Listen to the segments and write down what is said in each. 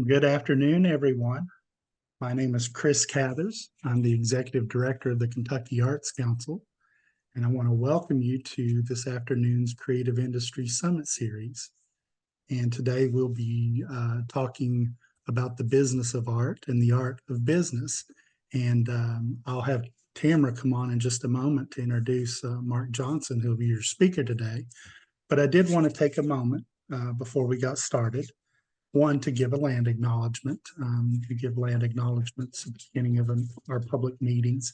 Good afternoon, everyone. My name is Chris Cathers. I'm the Executive Director of the Kentucky Arts Council, and I want to welcome you to this afternoon's Creative Industry Summit Series. And today we'll be talking about the business of art and the art of business. And I'll have Tamara come on in just a moment to introduce Mark Johnson, who'll be your speaker today. But I did want to take a moment before we got started. One, to give a land acknowledgement. We give land acknowledgements at the beginning of our public meetings.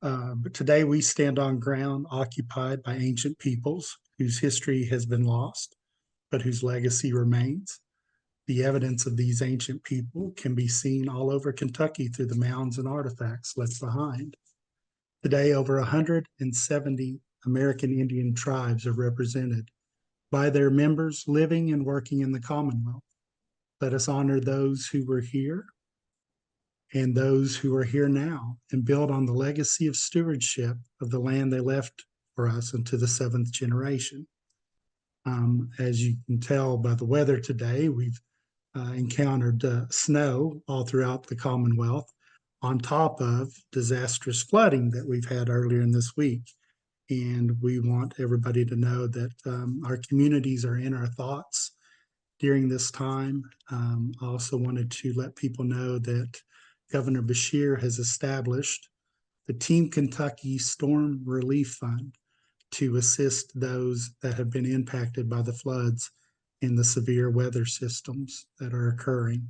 But today we stand on ground occupied by ancient peoples whose history has been lost, but whose legacy remains. The evidence of these ancient people can be seen all over Kentucky through the mounds and artifacts left behind. Today, over 170 American Indian tribes are represented by their members living and working in the Commonwealth. Let us honor those who were here and those who are here now and build on the legacy of stewardship of the land they left for us into the seventh generation. As you can tell by the weather today, we've encountered snow all throughout the Commonwealth on top of disastrous flooding that we've had earlier in this week. And we want everybody to know that our communities are in our thoughts during this time. I also wanted to let people know that Governor Beshear has established the Team Kentucky Storm Relief Fund to assist those that have been impacted by the floods and the severe weather systems that are occurring.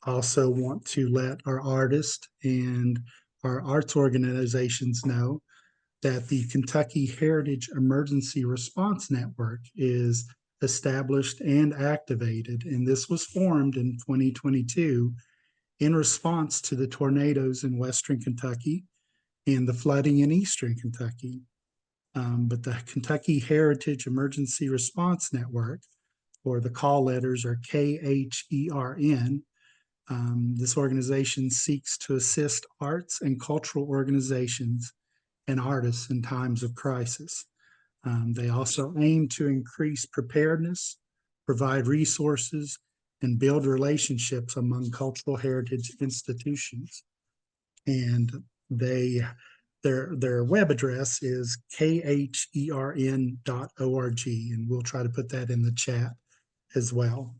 I also want to let our artists and our arts organizations know that the Kentucky Heritage Emergency Response Network is established and activated, and this was formed in 2022 in response to the tornadoes in Western Kentucky and the flooding in Eastern Kentucky. But the Kentucky Heritage Emergency Response Network, or the call letters are KHERN, this organization seeks to assist arts and cultural organizations and artists in times of crisis. They also aim to increase preparedness, provide resources, and build relationships among cultural heritage institutions. And their web address is khern.org, and we'll try to put that in the chat as well.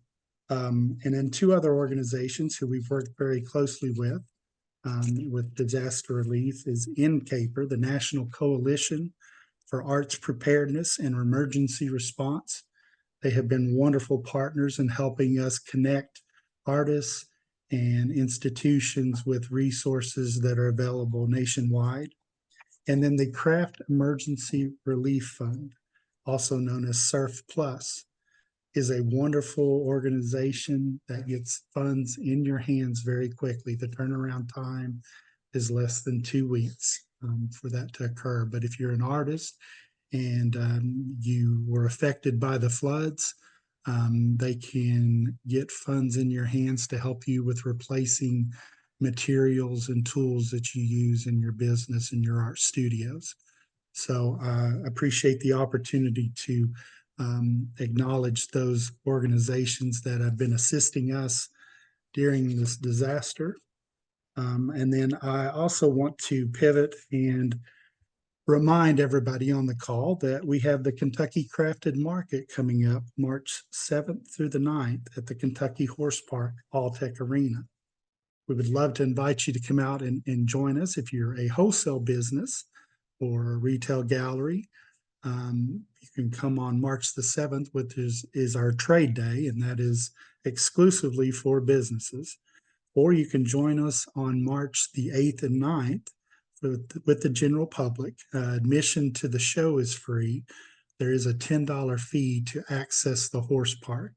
And then two other organizations who we've worked very closely with disaster relief is NCAPER, the National Coalition for Arts Preparedness and Emergency Response. They have been wonderful partners in helping us connect artists and institutions with resources that are available nationwide. And then the Craft Emergency Relief Fund, also known as SURF Plus, is a wonderful organization that gets funds in your hands very quickly. The turnaround time is less than 2 weeks for that to occur. But if you're an artist and you were affected by the floods, they can get funds in your hands to help you with replacing materials and tools that you use in your business and your art studios. So I appreciate the opportunity to acknowledge those organizations that have been assisting us during this disaster. And then I also want to pivot and remind everybody on the call that we have the Kentucky Crafted Market coming up March 7th through the 9th at the Kentucky Horse Park All-Tech Arena. We would love to invite you to come out and join us if you're a wholesale business or a retail gallery. You can come on March the 7th, which is our trade day, and that is exclusively for businesses. Or you can join us on March the 8th and 9th with the general public. Admission to the show is free. There is a $10 fee to access the horse park.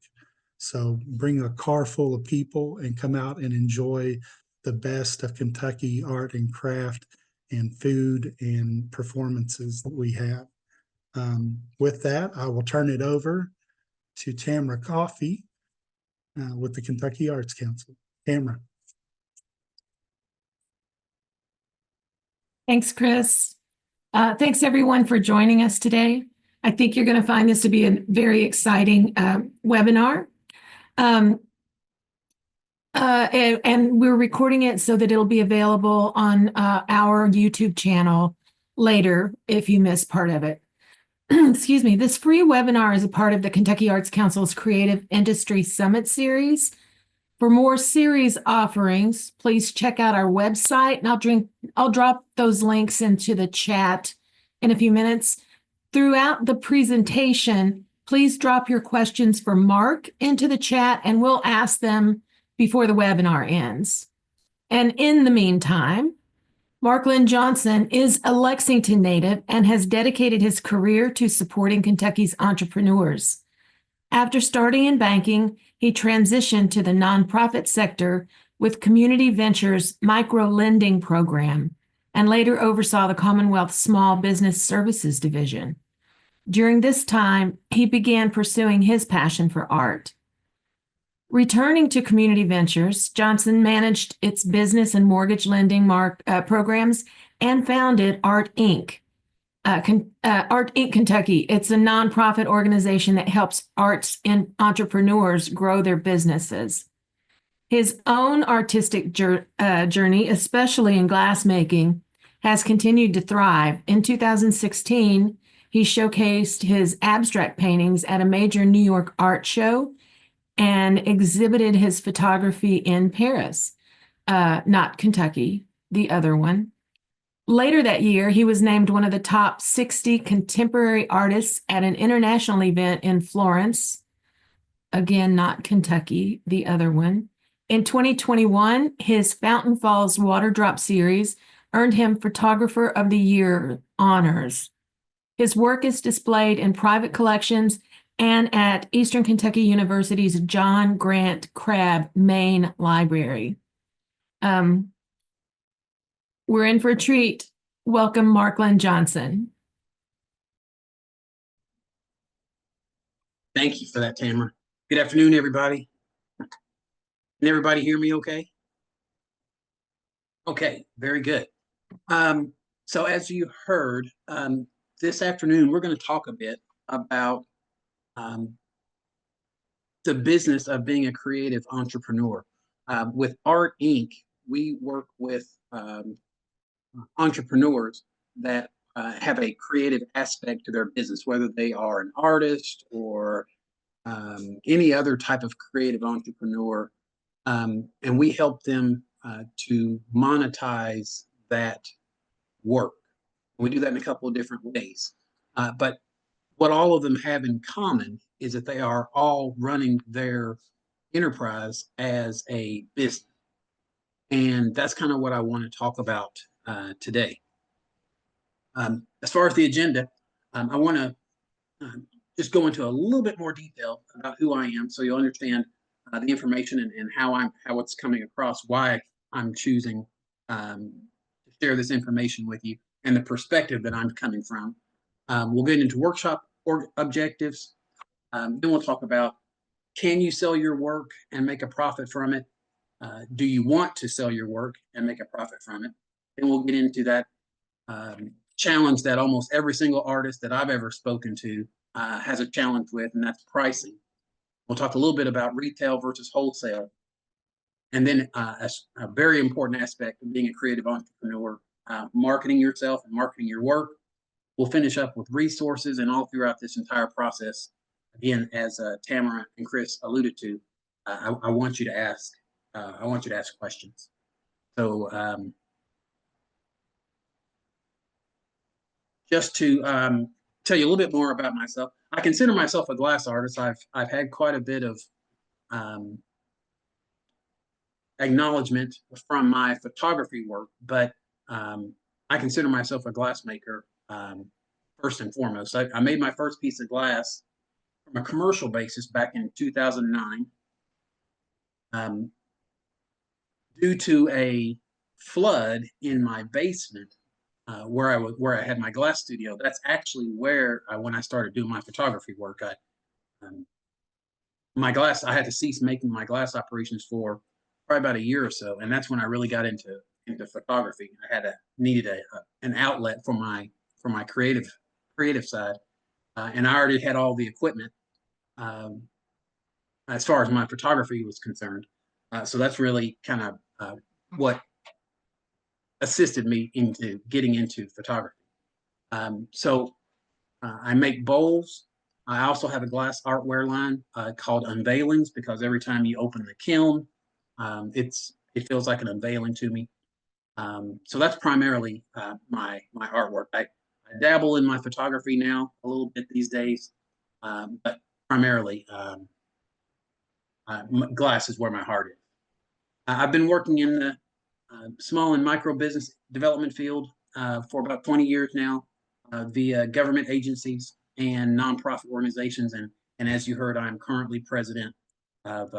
So bring a car full of people and come out and enjoy the best of Kentucky art and craft and food and performances that we have. With that, I will turn it over to Tamara Coffey with the Kentucky Arts Council. Tamara. Thanks, Chris. Thanks, everyone, for joining us today. I think you're going to find this to be a very exciting webinar. And we're recording it so that it'll be available on our YouTube channel later if you missed part of it. Excuse me. This free webinar is a part of the Kentucky Arts Council's Creative Industry Summit series. For more series offerings, please check out our website, and I'll drop those links into the chat in a few minutes. Throughout the presentation, please drop your questions for Mark into the chat, and we'll ask them before the webinar ends. And in the meantime, Mark Lenn Johnson is a Lexington native and has dedicated his career to supporting Kentucky's entrepreneurs. After starting in banking, he transitioned to the nonprofit sector with Community Ventures micro lending program and later oversaw the Commonwealth Small Business Services Division. During this time, he began pursuing his passion for art. Returning to Community Ventures, Johnson managed its business and mortgage lending programs and founded Art Inc. Art Inc. Kentucky. It's a nonprofit organization that helps arts and entrepreneurs grow their businesses. His own artistic journey, especially in glassmaking, has continued to thrive. In 2016, he showcased his abstract paintings at a major New York art show and exhibited his photography in Paris, not Kentucky, the other one. Later that year, he was named one of the top 60 contemporary artists at an international event in Florence. Again, not Kentucky, the other one. In 2021, his Fountain Falls Water Drop series earned him Photographer of the Year honors. His work is displayed in private collections and at Eastern Kentucky University's John Grant Crabb Main Library. We're in for a treat. Welcome, Mark Lenn Johnson. Thank you for that, Tamara. Good afternoon, everybody. Can everybody hear me okay? Okay, very good. So as you heard, this afternoon, we're going to talk a bit about the business of being a creative entrepreneur. With Art Inc., we work with entrepreneurs that have a creative aspect to their business, whether they are an artist or any other type of creative entrepreneur. And we help them to monetize that work. We do that in a couple of different ways. But what all of them have in common is that they are all running their enterprise as a business. And that's kind of what I want to talk about today. As far as the agenda, I want to just go into a little bit more detail about who I am, so you'll understand the information and how it's coming across, why I'm choosing to share this information with you, and the perspective that I'm coming from. We'll get into workshop objectives. Then we'll talk about, can you sell your work and make a profit from it? Do you want to sell your work and make a profit from it? Then we'll get into that challenge that almost every single artist that I've ever spoken to has a challenge with, and that's pricing. We'll talk a little bit about retail versus wholesale. And then a very important aspect of being a creative entrepreneur, marketing yourself and marketing your work. We'll finish up with resources, and all throughout this entire process, again, as Tamara and Chris alluded to, I want you to ask. I want you to ask questions. So just to tell you a little bit more about myself, I consider myself a glass artist. I've had quite a bit of acknowledgement from my photography work, but I consider myself a glass maker first and foremost. I made my first piece of glass from a commercial basis back in 2009. Due to a flood in my basement where I had my glass studio, that's actually where when I started doing my photography work, I had to cease making my glass operations for probably about a year or so, and that's when I really got into photography. I needed an outlet for my creative side, and I already had all the equipment as far as my photography was concerned. So that's really kind of what assisted me into getting into photography. So I make bowls. I also have a glass artware line called Unveilings, because every time you open the kiln, it feels like an unveiling to me. So that's primarily my artwork. I dabble in my photography now a little bit these days, but primarily glass is where my heart is. I've been working in the small and micro business development field for about 20 years now, via government agencies and nonprofit organizations. And as you heard, I'm currently president of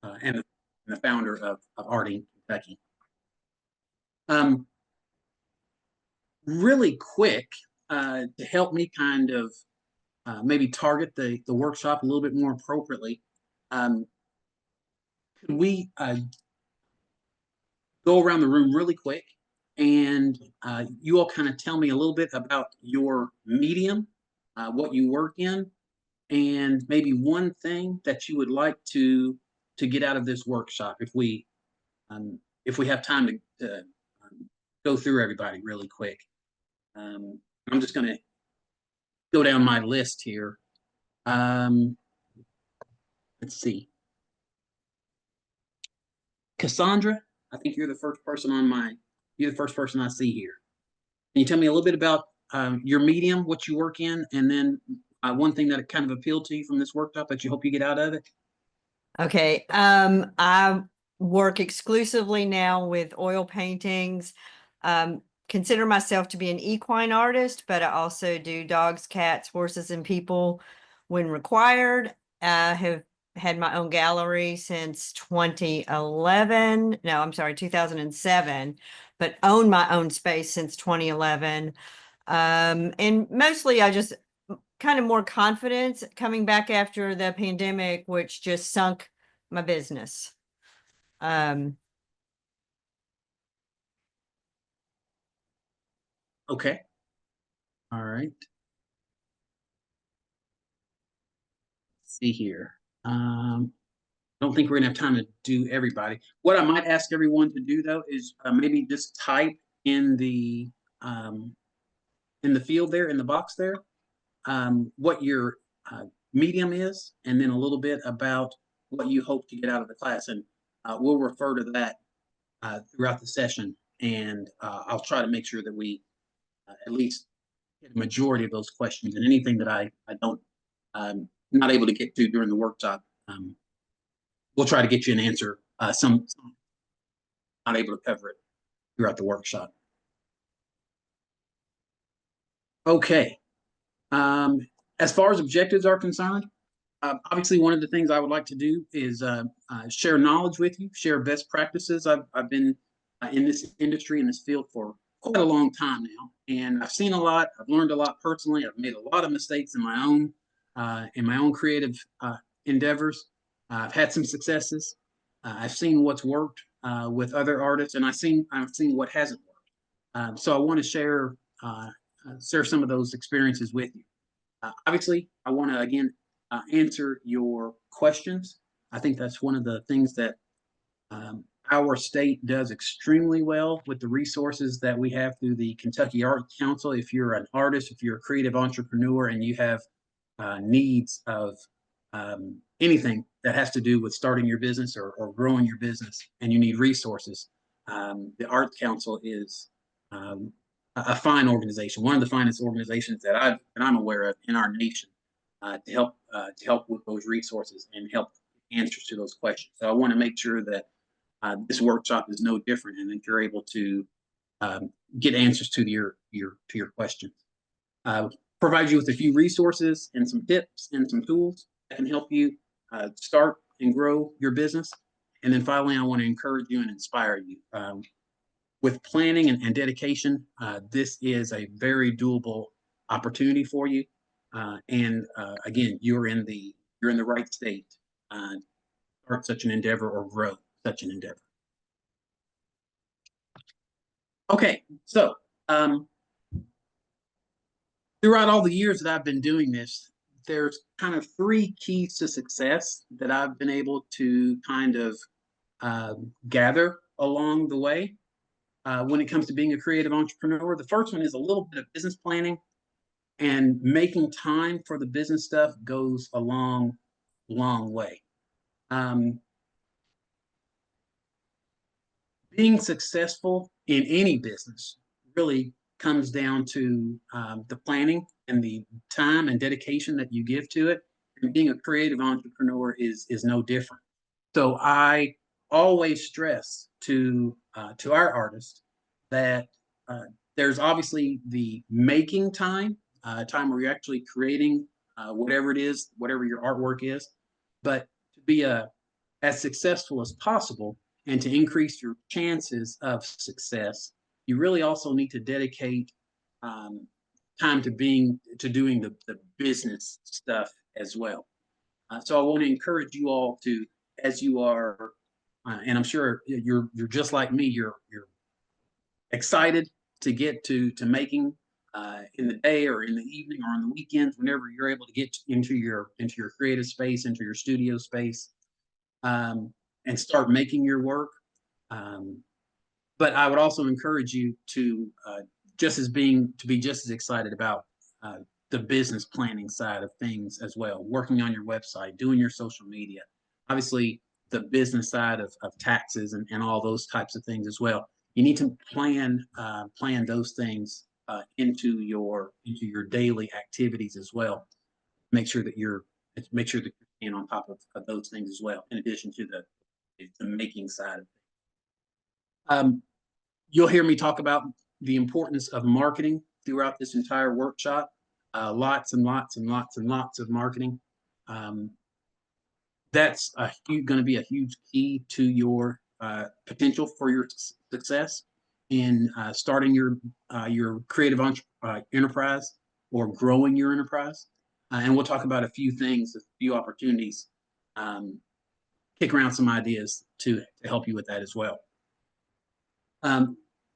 and the founder of Arting Kentucky. Really quick, to help me kind of maybe target the workshop a little bit more appropriately, could we go around the room really quick, and you all kind of tell me a little bit about your medium, what you work in, and maybe one thing that you would like to get out of this workshop, if we have time to go through everybody really quick. I'm just going to go down my list here. Let's see. Cassandra, I think you're the first person I see here. Can you tell me a little bit about your medium, what you work in, and then one thing that kind of appealed to you from this workshop that you hope you get out of it? Okay. I work exclusively now with oil paintings. Consider myself to be an equine artist, but I also do dogs, cats, horses, and people when required. I have had my own gallery since 2011. No, I'm sorry, 2007, but own my own space since 2011. And mostly I just kind of more confidence coming back after the pandemic, which just sunk my business. Okay. All right. Let's see here. Don't think we're gonna have time to do everybody. What I might ask everyone to do though is maybe just type um, in the field there, in the box there, what your medium is, and then a little bit about what you hope to get out of the class. And we'll refer to that throughout the session. And I'll try to make sure that we at least get a majority of those questions, and anything that I don't, not able to get to during the workshop, we'll try to get you an answer. Some not able to cover it throughout the workshop. Okay. As far as objectives are concerned, obviously one of the things I would like to do is share knowledge with you, share best practices. I've been in this industry, in this field for quite a long time now, and I've seen a lot. I've learned a lot personally. I've made a lot of mistakes in my own creative endeavors. I've had some successes. I've seen what's worked with other artists, and I've seen what hasn't worked. So I want to share some of those experiences with you. Obviously, I want to again answer your questions. I think that's one of the things that our state does extremely well with the resources that we have through the Kentucky Art Council. If you're an artist, if you're a creative entrepreneur, and you have needs of anything that has to do with starting your business or growing your business, and you need resources, the Art Council is a fine organization, one of the finest organizations that I'm aware of in our nation, to help with those resources and help answers to those questions. So I want to make sure that this workshop is no different, and that you're able to get answers to your questions. Provide you with a few resources and some tips and some tools that can help you start and grow your business. And then finally, I want to encourage you and inspire you. With planning and dedication, this is a very doable opportunity for you. And again, you're in the right state to start such an endeavor or grow such an endeavor. Okay, so throughout all the years that I've been doing this, there's kind of three keys to success that I've been able to kind of gather along the way when it comes to being a creative entrepreneur. The first one is a little bit of business planning, and making time for the business stuff goes a long way. Being successful in any business really comes down to the planning and the time and dedication that you give to it. And being a creative entrepreneur is no different. So I always stress to our artists that there's obviously the making time, time where you're actually creating whatever it is, whatever your artwork is, but to be as successful as possible and to increase your chances of success, you really also need to dedicate time to doing the business stuff as well. So I want to encourage you all to, as you are, and I'm sure you're just like me, you're excited to get to making in the day or in the evening or on the weekends, whenever you're able to get into your creative space, into your studio space, and start making your work. But I would also encourage you to be just as excited about the business planning side of things as well, working on your website, doing your social media, obviously the business side of taxes and all those types of things as well. You need to plan those things into your daily activities as well. Make sure that you're staying on top of those things as well, in addition to the making side of things. You'll hear me talk about the importance of marketing throughout this entire workshop. Lots and lots and lots and lots of marketing. That's going to be a huge key to your potential for your success in starting your creative enterprise or growing your enterprise. And we'll talk about a few things, a few opportunities, kick around some ideas to help you with that as well.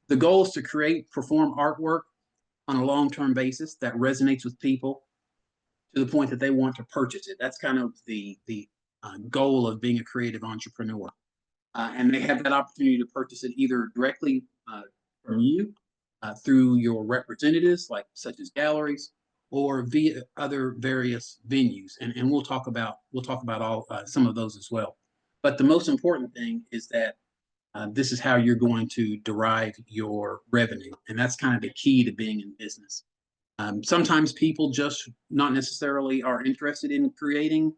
The goal is to perform artwork on a long-term basis that resonates with people to the point that they want to purchase it. That's kind of the goal of being a creative entrepreneur. And they have that opportunity to purchase it either directly from you through your representatives, such as galleries, or via other various venues. And we'll talk about all some of those as well. But the most important thing is that this is how you're going to derive your revenue. And that's kind of the key to being in business. Sometimes people just not necessarily are interested in creating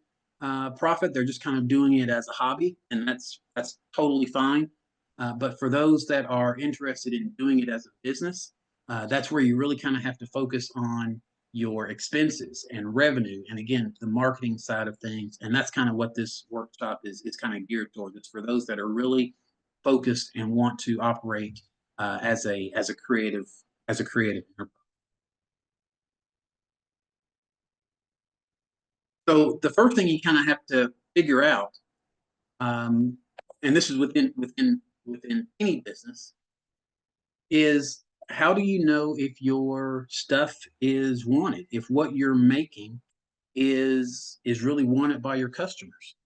profit. They're just kind of doing it as a hobby, and that's totally fine. But for those that are interested in doing it as a business, that's where you really kind of have to focus on your expenses and revenue, and again, the marketing side of things. And that's kind of what this workshop is kind of geared towards. It's for those that are really focused and want to operate as a creative enterprise. So the first thing you kind of have to figure out, and this is within any business, is how do you know if your stuff is wanted, if what you're making is really wanted by your customers?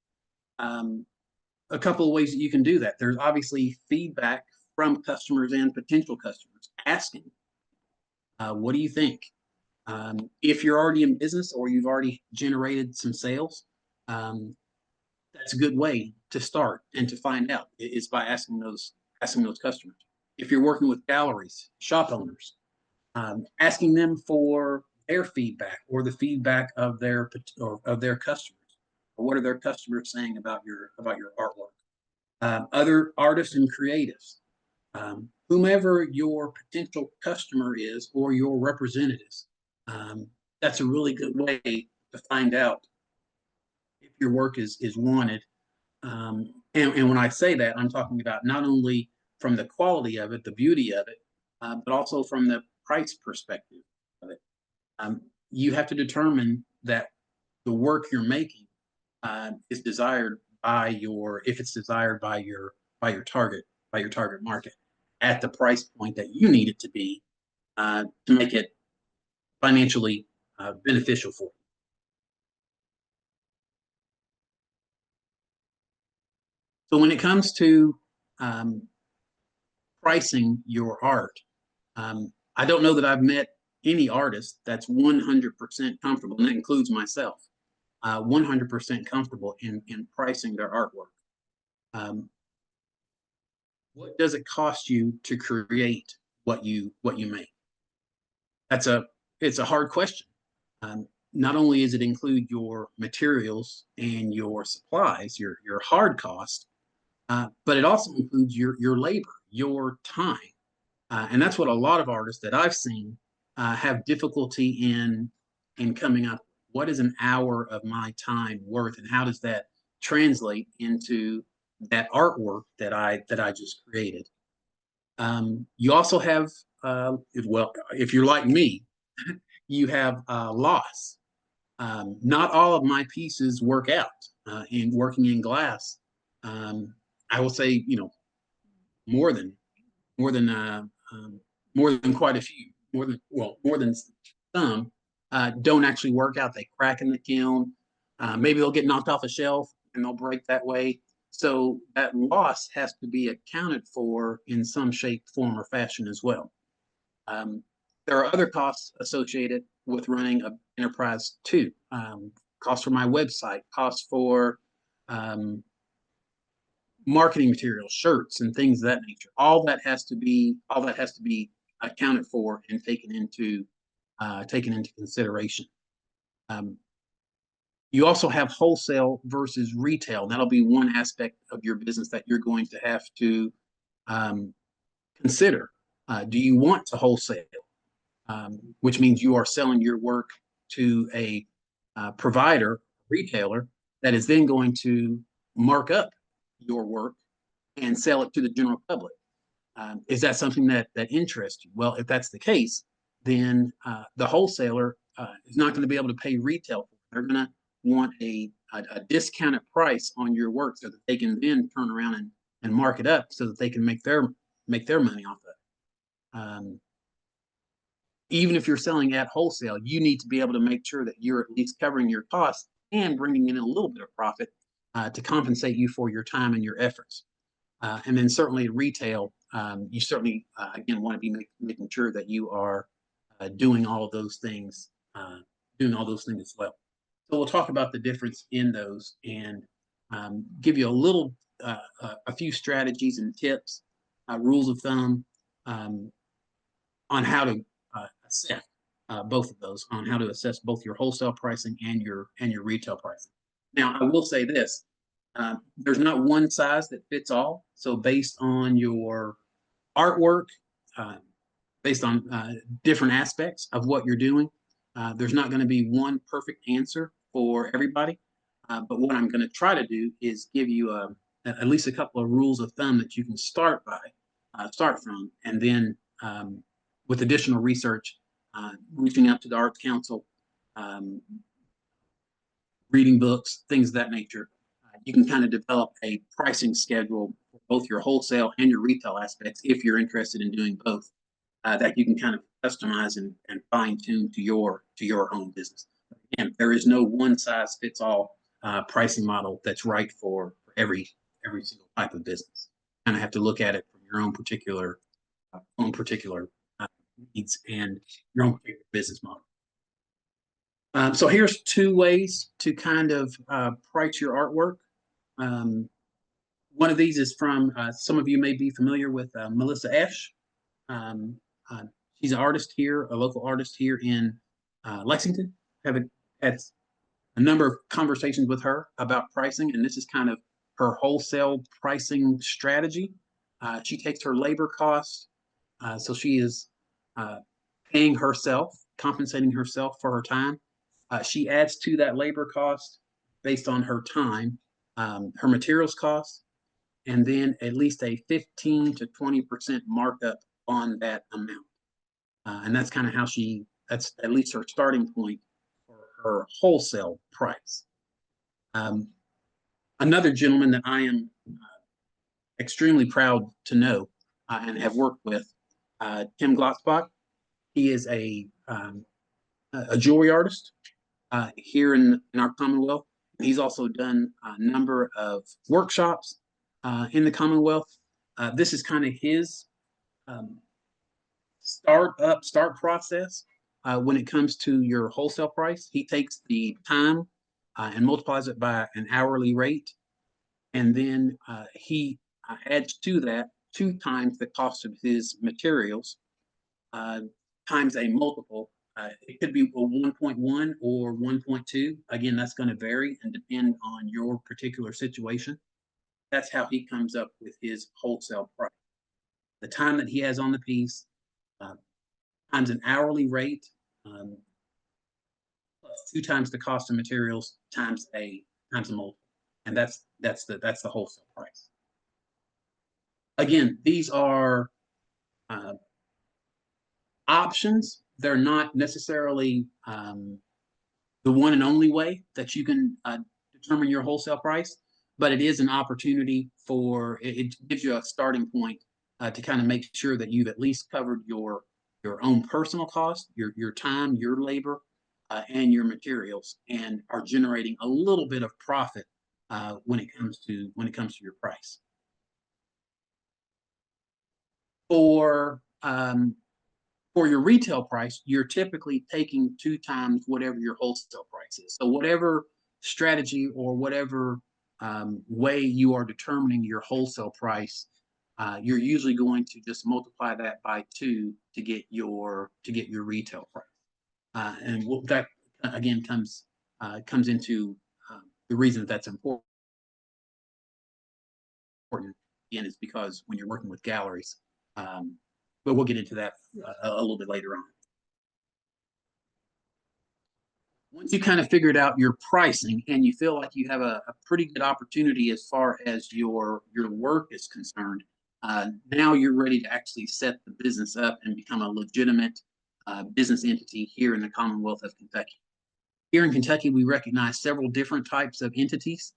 A couple of ways that you can do that. There's obviously feedback from customers and potential customers asking, what do you think? If you're already in business or you've already generated some sales, that's a good way to start and to find out is by asking those customers. If you're working with galleries, shop owners, asking them for their feedback or the feedback of their customers, or what are their customers saying about your artwork? Other artists and creatives, whomever your potential customer is or your representatives. That's a really good way to find out if your work is wanted. And when I say that, I'm talking about not only from the quality of it, the beauty of it, but also from the price perspective of it. You have to determine that the work you're making is desired by your target market at the price point that you need it to be to make it financially beneficial for you. So when it comes to pricing your art, I don't know that I've met any artist that's 100% comfortable, and that includes myself, 100% comfortable in pricing their artwork. What does it cost you to create what you make? It's a hard question. Not only does it include your materials and your supplies, your hard cost, but it also includes your labor, your time. And that's what a lot of artists that I've seen have difficulty in coming up. What is an hour of my time worth, and how does that translate into that artwork that I just created? You also have, well, if you're like me, you have loss. Not all of my pieces work out. In working in glass, I will say, more than more than uh, more than quite a few, more than some don't actually work out. They crack in the kiln. Maybe they'll get knocked off a shelf and they'll break that way. So that loss has to be accounted for in some shape, form, or fashion as well. There are other costs associated with running an enterprise too. Costs for my website, costs for marketing materials, shirts, and things of that nature. All that has to be accounted for and taken into consideration. You also have wholesale versus retail. That'll be one aspect of your business that you're going to have to consider. Do you want to wholesale, which means you are selling your work to a provider, retailer, that is then going to mark up your work and sell it to the general public? Is that something that interests you? Well, if that's the case, then the wholesaler is not going to be able to pay retail. They're going to want a discounted price on your work so that they can then turn around and mark it up so that they can make their money off of it. Even if you're selling at wholesale, you need to be able to make sure that you're at least covering your costs and bringing in a little bit of profit to compensate you for your time and your efforts. And then certainly retail, you certainly, again, want to be making sure that you are doing all of those things, as well. So we'll talk about the difference in those and give you a few strategies and tips, rules of thumb on how to assess both of those, on how to assess both your wholesale pricing and your retail pricing. Now, I will say this. There's not one size that fits all. So based on your artwork, based on different aspects of what you're doing, there's not going to be one perfect answer for everybody. But what I'm going to try to do is give you at least a couple of rules of thumb that you can start from, and then with additional research, reaching out to the Arts Council, reading books, things of that nature, you can kind of develop a pricing schedule for both your wholesale and your retail aspects if you're interested in doing both, that you can kind of customize and fine tune to your own business. Again, there is no one size fits all pricing model that's right for every single type of business. Kind of have to look at it from your own particular needs and your own particular business model. So here's two ways to kind of price your artwork. One of these is from some of you may be familiar with Melissa Esch. She's an artist here, a local artist here in Lexington. Have had a number of conversations with her about pricing, and this is kind of her wholesale pricing strategy. She takes her labor costs, so she is paying herself, compensating herself for her time. She adds to that labor cost based on her time, her materials costs, and then at least a 15 to 20% markup on that amount. And that's kind of how that's at least her starting point for her wholesale price. Another gentleman that I am extremely proud to know and have worked with, Tim Glotzbach. He is a jewelry artist here in our Commonwealth. He's also done a number of workshops in the Commonwealth. This is kind of his start process when it comes to your wholesale price. He takes the time and multiplies it by an hourly rate, and then he adds to that 2 times the cost of his materials times a multiple. It could be a 1.1 or 1.2. Again, that's going to vary and depend on your particular situation. That's how he comes up with his wholesale price. The time that he has on the piece, times an hourly rate, plus 2 times the cost of materials times a multiple, and that's the wholesale price. Again, these are options. They're not necessarily the one and only way that you can determine your wholesale price, but it is an opportunity for it gives you a starting point to kind of make sure that you've at least covered your own personal cost, your time, your labor, and your materials, and are generating a little bit of profit when it comes to your price. For your retail price, you're typically taking 2 times whatever your wholesale price is. So whatever strategy or whatever way you are determining your wholesale price, you're usually going to just multiply that by 2 to get your retail price. And that again comes into the reason that's important. Again, is because when you're working with galleries. But we'll get into that a little bit later on. Once you kind of figured out your pricing and you feel like you have a pretty good opportunity as far as your work is concerned, now you're ready to actually set the business up and become a legitimate business entity here in the Commonwealth of Kentucky. Here in Kentucky, we recognize several different types of entities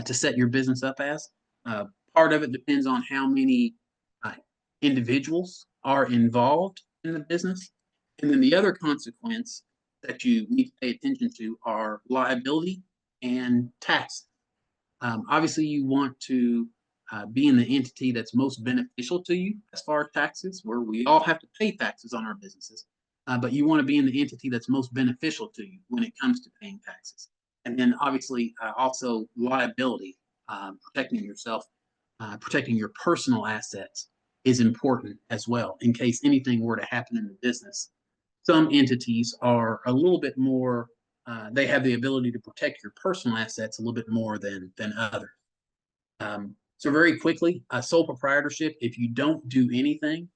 to set your business up as. Part of it depends on how many individuals are involved in the business. And then the other consequence that you need to pay attention to are liability and tax. Obviously, you want to be in the entity that's most beneficial to you as far as taxes, where we all have to pay taxes on our businesses. But you want to be in the entity that's most beneficial to you when it comes to paying taxes. And then obviously also liability, protecting yourself, protecting your personal assets is important as well in case anything were to happen in the business. Some entities are a little bit more, they have the ability to protect your personal assets a little bit more than others. So very quickly, sole proprietorship, if you don't do anything,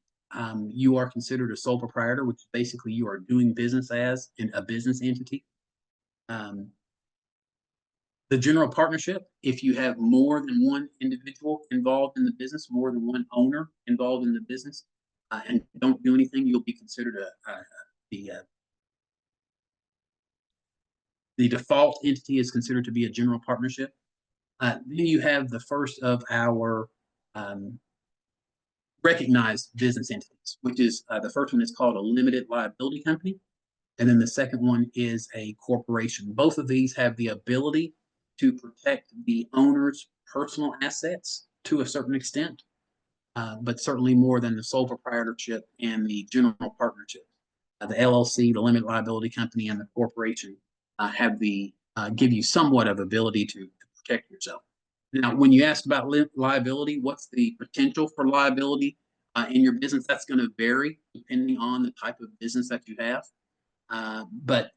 you are considered a sole proprietor, which basically you are doing business as in a business entity. The general partnership, if you have more than one individual involved in the business, more than one owner involved in the business, and don't do anything, you'll be considered the default entity is considered to be a general partnership. Then you have the first of our recognized business entities, which is the first one is called a limited liability company. And then the second one is a corporation. Both of these have the ability to protect the owner's personal assets to a certain extent, but certainly more than the sole proprietorship and the general partnership. The LLC, the limited liability company, and the corporation have give you somewhat of ability to protect yourself. Now, when you ask about liability, what's the potential for liability in your business? That's going to vary depending on the type of business that you have. But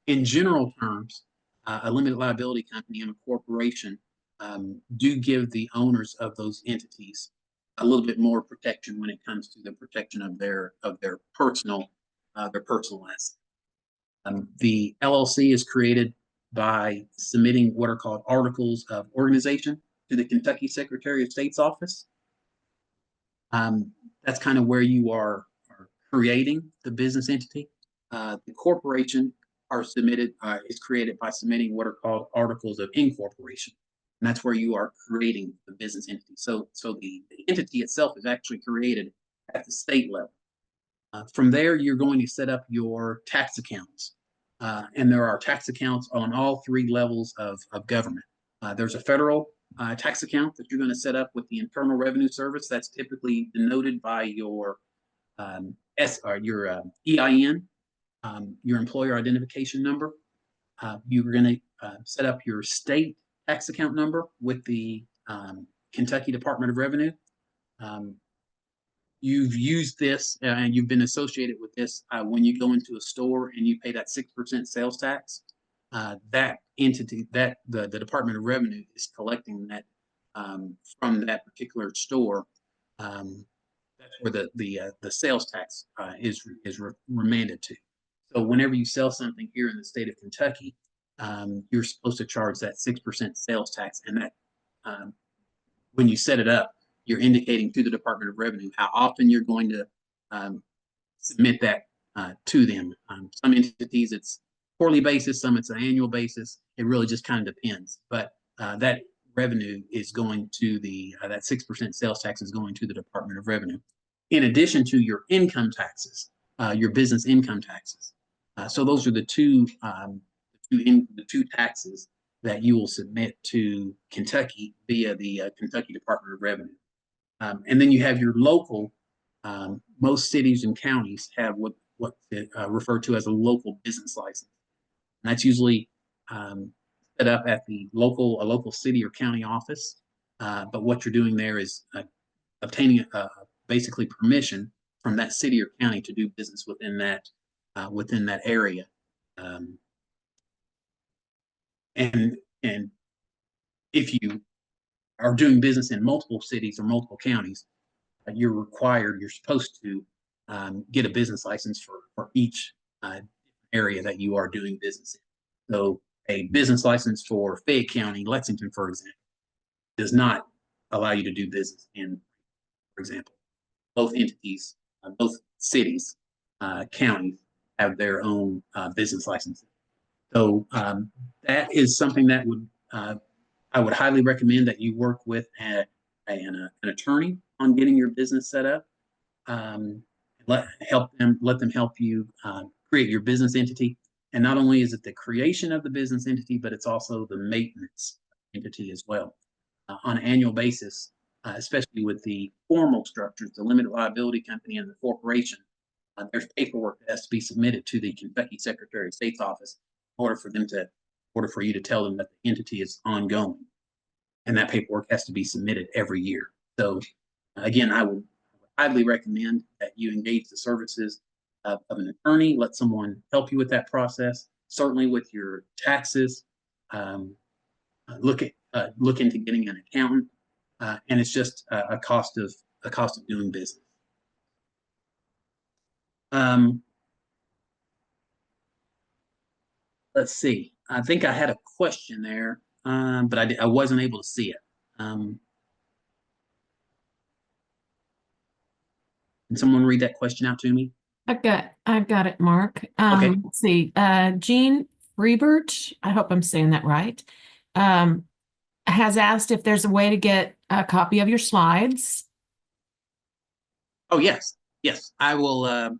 in general terms, a limited liability company and a corporation do give the owners of those entities a little bit more protection when it comes to the protection of their personal assets. The LLC is created by submitting what are called articles of organization to the Kentucky Secretary of State's office. That's kind of where you are creating the business entity. The corporation is created by submitting what are called articles of incorporation. And that's where you are creating the business entity. So the entity itself is actually created at the state level. From there, you're going to set up your tax accounts. And there are tax accounts on all 3 levels of government. There's a federal tax account that you're going to set up with the Internal Revenue Service. That's typically denoted by your your EIN, your employer identification number. You're going to set up your state tax account number with the Kentucky Department of Revenue. You've used this and you've been associated with this when you go into a store and you pay that 6% sales tax. That entity, that the Department of Revenue is collecting that from that particular store. That's where the sales tax is remanded to. So whenever you sell something here in the state of Kentucky, you're supposed to charge that 6% sales tax, and that when you set it up, you're indicating to the Department of Revenue how often you're going to submit that to them. Some entities it's quarterly basis, some it's an annual basis. It really just kind of depends. But that revenue is going to the that 6% sales tax is going to the Department of Revenue, in addition to your income taxes, your business income taxes. So those are the two taxes that you will submit to Kentucky via the Kentucky Department of Revenue. And then you have your local, most cities and counties have what referred to as a local business license. And that's usually set up at a local city or county office. But what you're doing there is obtaining basically permission from that city or county to do business within that area. And if you are doing business in multiple cities or multiple counties, you're supposed to get a business license for each area that you are doing business in. So a business license for Fayette County, Lexington, for example, does not allow you to do business in, for example, both entities, both cities, counties have their own business licenses. So that is something that I would highly recommend that you work with an attorney on getting your business set up. Let them help you create your business entity. And not only is it the creation of the business entity, but it's also the maintenance entity as well. On an annual basis, especially with the formal structures, the limited liability company and the corporation, there's paperwork that has to be submitted to the Kentucky Secretary of State's office in order for you to tell them that the entity is ongoing. And that paperwork has to be submitted every year. So again, I would highly recommend that you engage the services of an attorney, let someone help you with that process, certainly with your taxes, look into getting an accountant, and it's just a cost of doing business. Let's see. I think I had a question there, but I wasn't able to see it. Can someone read that question out to me? I've got it, Mark. Okay. Let's see. Jean Freebert, I hope I'm saying that right, has asked if there's a way to get a copy of your slides. Oh, yes. Yes. I will,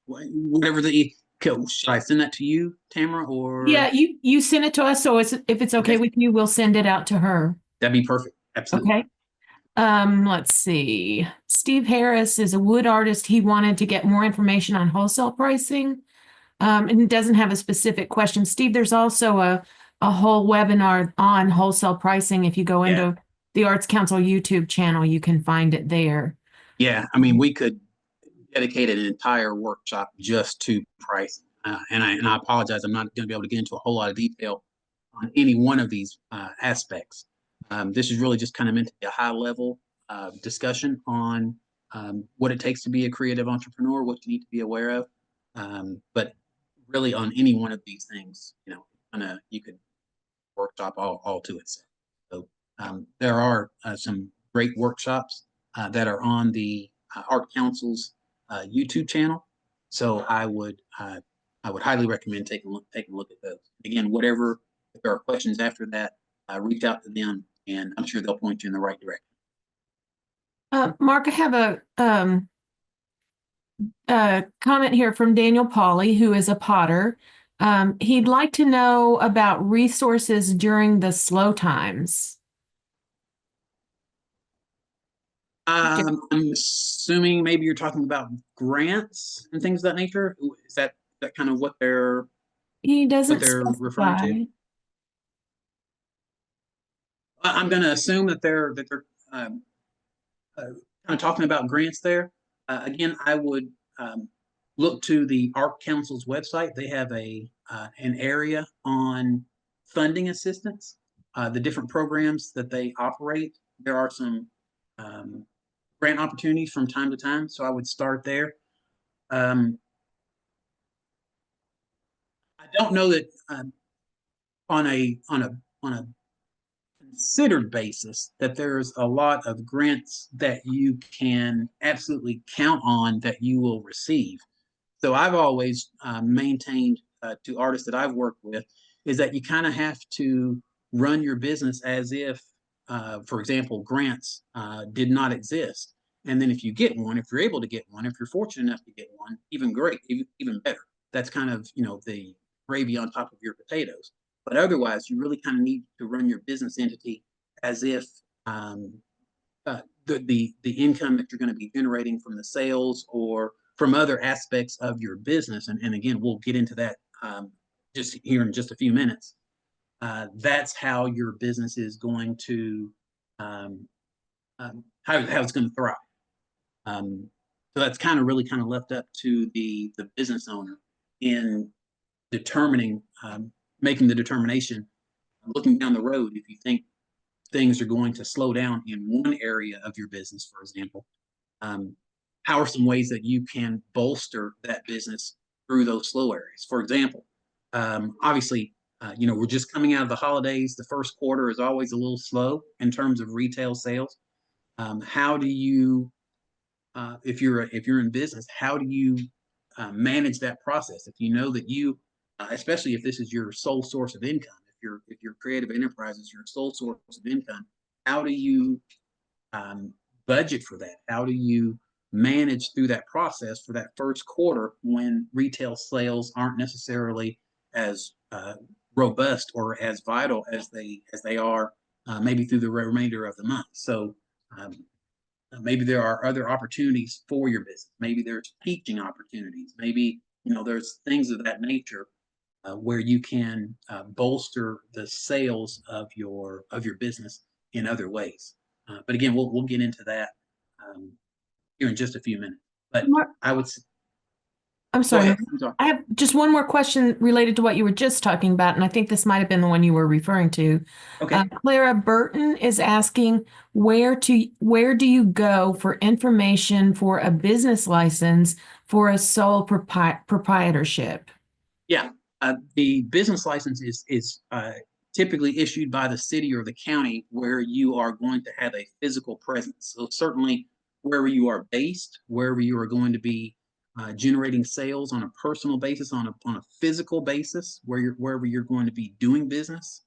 whatever should I send that to you, Tamara, or? Yeah, you send it to us. So if it's okay with you, we'll send it out to her. That'd be perfect. Absolutely. Okay. Let's see. Steve Harris is a wood artist. He wanted to get more information on wholesale pricing. And doesn't have a specific question. Steve, there's also a whole webinar on wholesale pricing. If you go into the Arts Council YouTube channel, you can find it there. Yeah, I mean, we could dedicate an entire workshop just to pricing. And I apologize, I'm not going to be able to get into a whole lot of detail on any one of these aspects. This is really just kind of meant to be a high-level discussion on what it takes to be a creative entrepreneur, what you need to be aware of. But really, on any one of these things, you could workshop all to itself. So there are some great workshops that are on the Art Council's YouTube channel. So I would highly recommend taking a look at those. Again, if there are questions after that, reach out to them, and I'm sure they'll point you in the right direction. Mark, I have a comment here from Daniel Pauly, who is a potter. He'd like to know about resources during the slow times. I'm assuming maybe you're talking about grants and things of that nature. Is that kind of what He doesn't referring specify. to? I'm going to assume that they're kind of talking about grants there. Again, I would look to the Art Council's website. They have an area on funding assistance, the different programs that they operate. There are some grant opportunities from time to time, so I would start there. I don't know that on a considered basis that there's a lot of grants that you can absolutely count on that you will receive. So I've always maintained to artists that I've worked with is that you kind of have to run your business as if, for example, grants did not exist. And then if you get one, if you're able to get one, if you're fortunate enough to get one, even great, even better. That's kind of, the gravy on top of your potatoes. But otherwise, you really kind of need to run your business entity as if the income that you're going to be generating from the sales or from other aspects of your business, and again, we'll get into that just here in just a few minutes. That's how your business is going to how it's going to thrive. So that's kind of really kind of left up to the business owner in determining, making the determination, looking down the road. If you think things are going to slow down in one area of your business, for example, how are some ways that you can bolster that business through those slow areas? For example, obviously, we're just coming out of the holidays. The first quarter is always a little slow in terms of retail sales. How do you, if you're in business, how do you manage that process? If you know that you, especially if this is your sole source of income, if your creative enterprise is your sole source of income, how do you budget for that? How do you manage through that process for that first quarter when retail sales aren't necessarily as robust or as vital as they are maybe through the remainder of the month? So maybe there are other opportunities for your business. Maybe there's teaching opportunities. Maybe there's things of that nature where you can bolster the sales of your business in other ways. But again, we'll get into that here in just a few minutes. But I would. I'm Go sorry. ahead. I'm sorry. I have just one more question related to what you were just talking about, and I think this might have been the one you were referring to. Okay. Clara Burton is asking, where do you go for information for a business license for a sole proprietorship? Yeah, the business license is typically issued by the city or the county where you are going to have a physical presence. So certainly wherever you are based, wherever you are going to be generating sales on a personal basis, on a physical basis, wherever you're going to be doing business,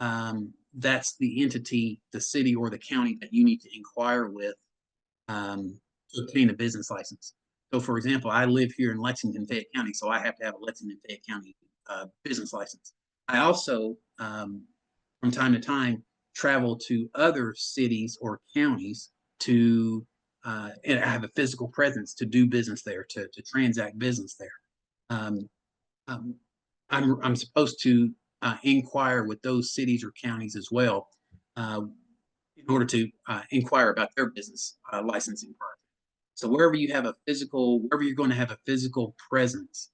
that's the entity, the city or the county that you need to inquire with to obtain a business license. So, for example, I live here in Lexington, Fayette County, so I have to have a Lexington, Fayette County business license. I also, from time to time, travel to other cities or counties to and I have a physical presence to do business there, to transact business there. I'm supposed to inquire with those cities or counties as well in order to inquire about their business licensing process. So wherever you're going to have a physical presence,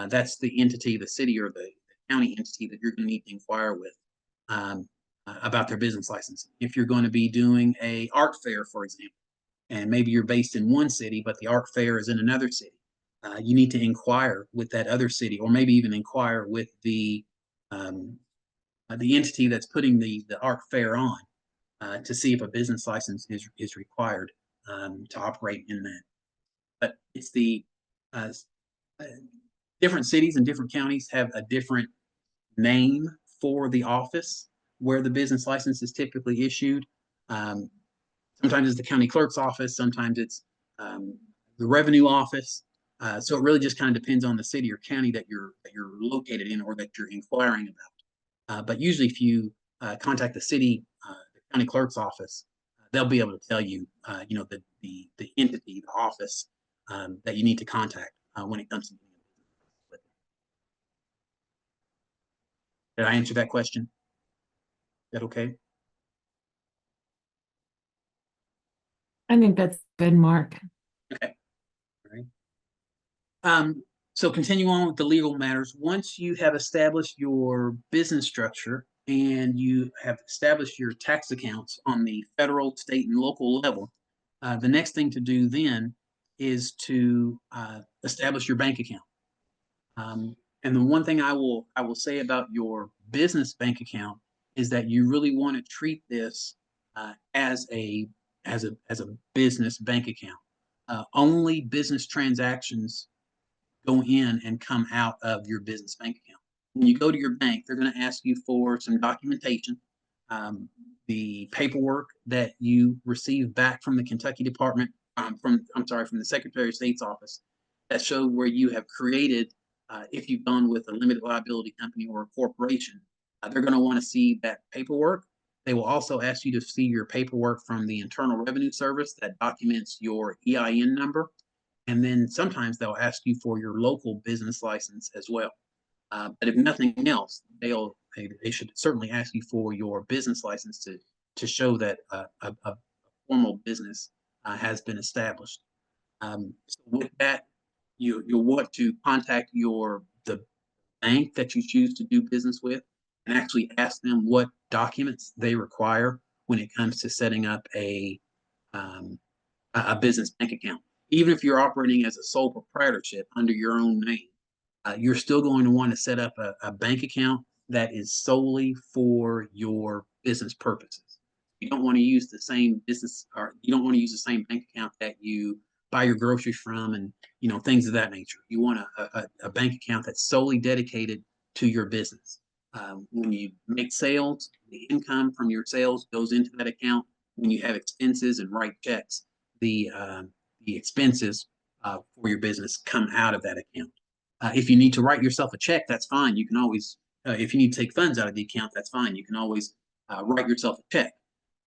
that's the entity, the city or the county entity that you're going to need to inquire with about their business licensing. If you're going to be doing a art fair, for example, and maybe you're based in one city, but the art fair is in another city, you need to inquire with that other city, or maybe even inquire with the entity that's putting the art fair on to see if a business license is required to operate in that. But it's the different cities and different counties have a different name for the office where the business license is typically issued. Sometimes it's the county clerk's office, sometimes it's the revenue office. So it really just kind of depends on the city or county that you're located in or that you're inquiring about. But usually, if you contact the city, the county clerk's office, they'll be able to tell you, the entity, the office that you need to contact when it comes to doing business. Did I answer that question? Is that okay? I think that's good, Mark. Okay. All right. So continue on with the legal matters. Once you have established your business structure and you have established your tax accounts on the federal, state, and local level, the next thing to do then is to establish your bank account. And the one thing I will say about your business bank account is that you really want to treat this as a business bank account. Only business transactions go in and come out of your business bank account. When you go to your bank, they're going to ask you for some documentation, the paperwork that you receive back from the Kentucky Department, from the Secretary of State's office, that show where you have created, if you've gone with a limited liability company or a corporation, they're going to want to see that paperwork. They will also ask you to see your paperwork from the Internal Revenue Service that documents your EIN number. And then sometimes they'll ask you for your local business license as well. But if nothing else, they should certainly ask you for your business license to show that a formal business has been established. So with that, you'll want to contact the bank that you choose to do business with and actually ask them what documents they require when it comes to setting up a business bank account. Even if you're operating as a sole proprietorship under your own name, you're still going to want to set up a bank account that is solely for your business purposes. You don't want to use the same business, or you don't want to use the same bank account that you buy your groceries from, and things of that nature. You want a bank account that's solely dedicated to your business. When you make sales, the income from your sales goes into that account. When you have expenses and write checks, the expenses for your business come out of that account. If you need to write yourself a check, that's fine. You can always, if you need to take funds out of the account, that's fine. You can always write yourself a check.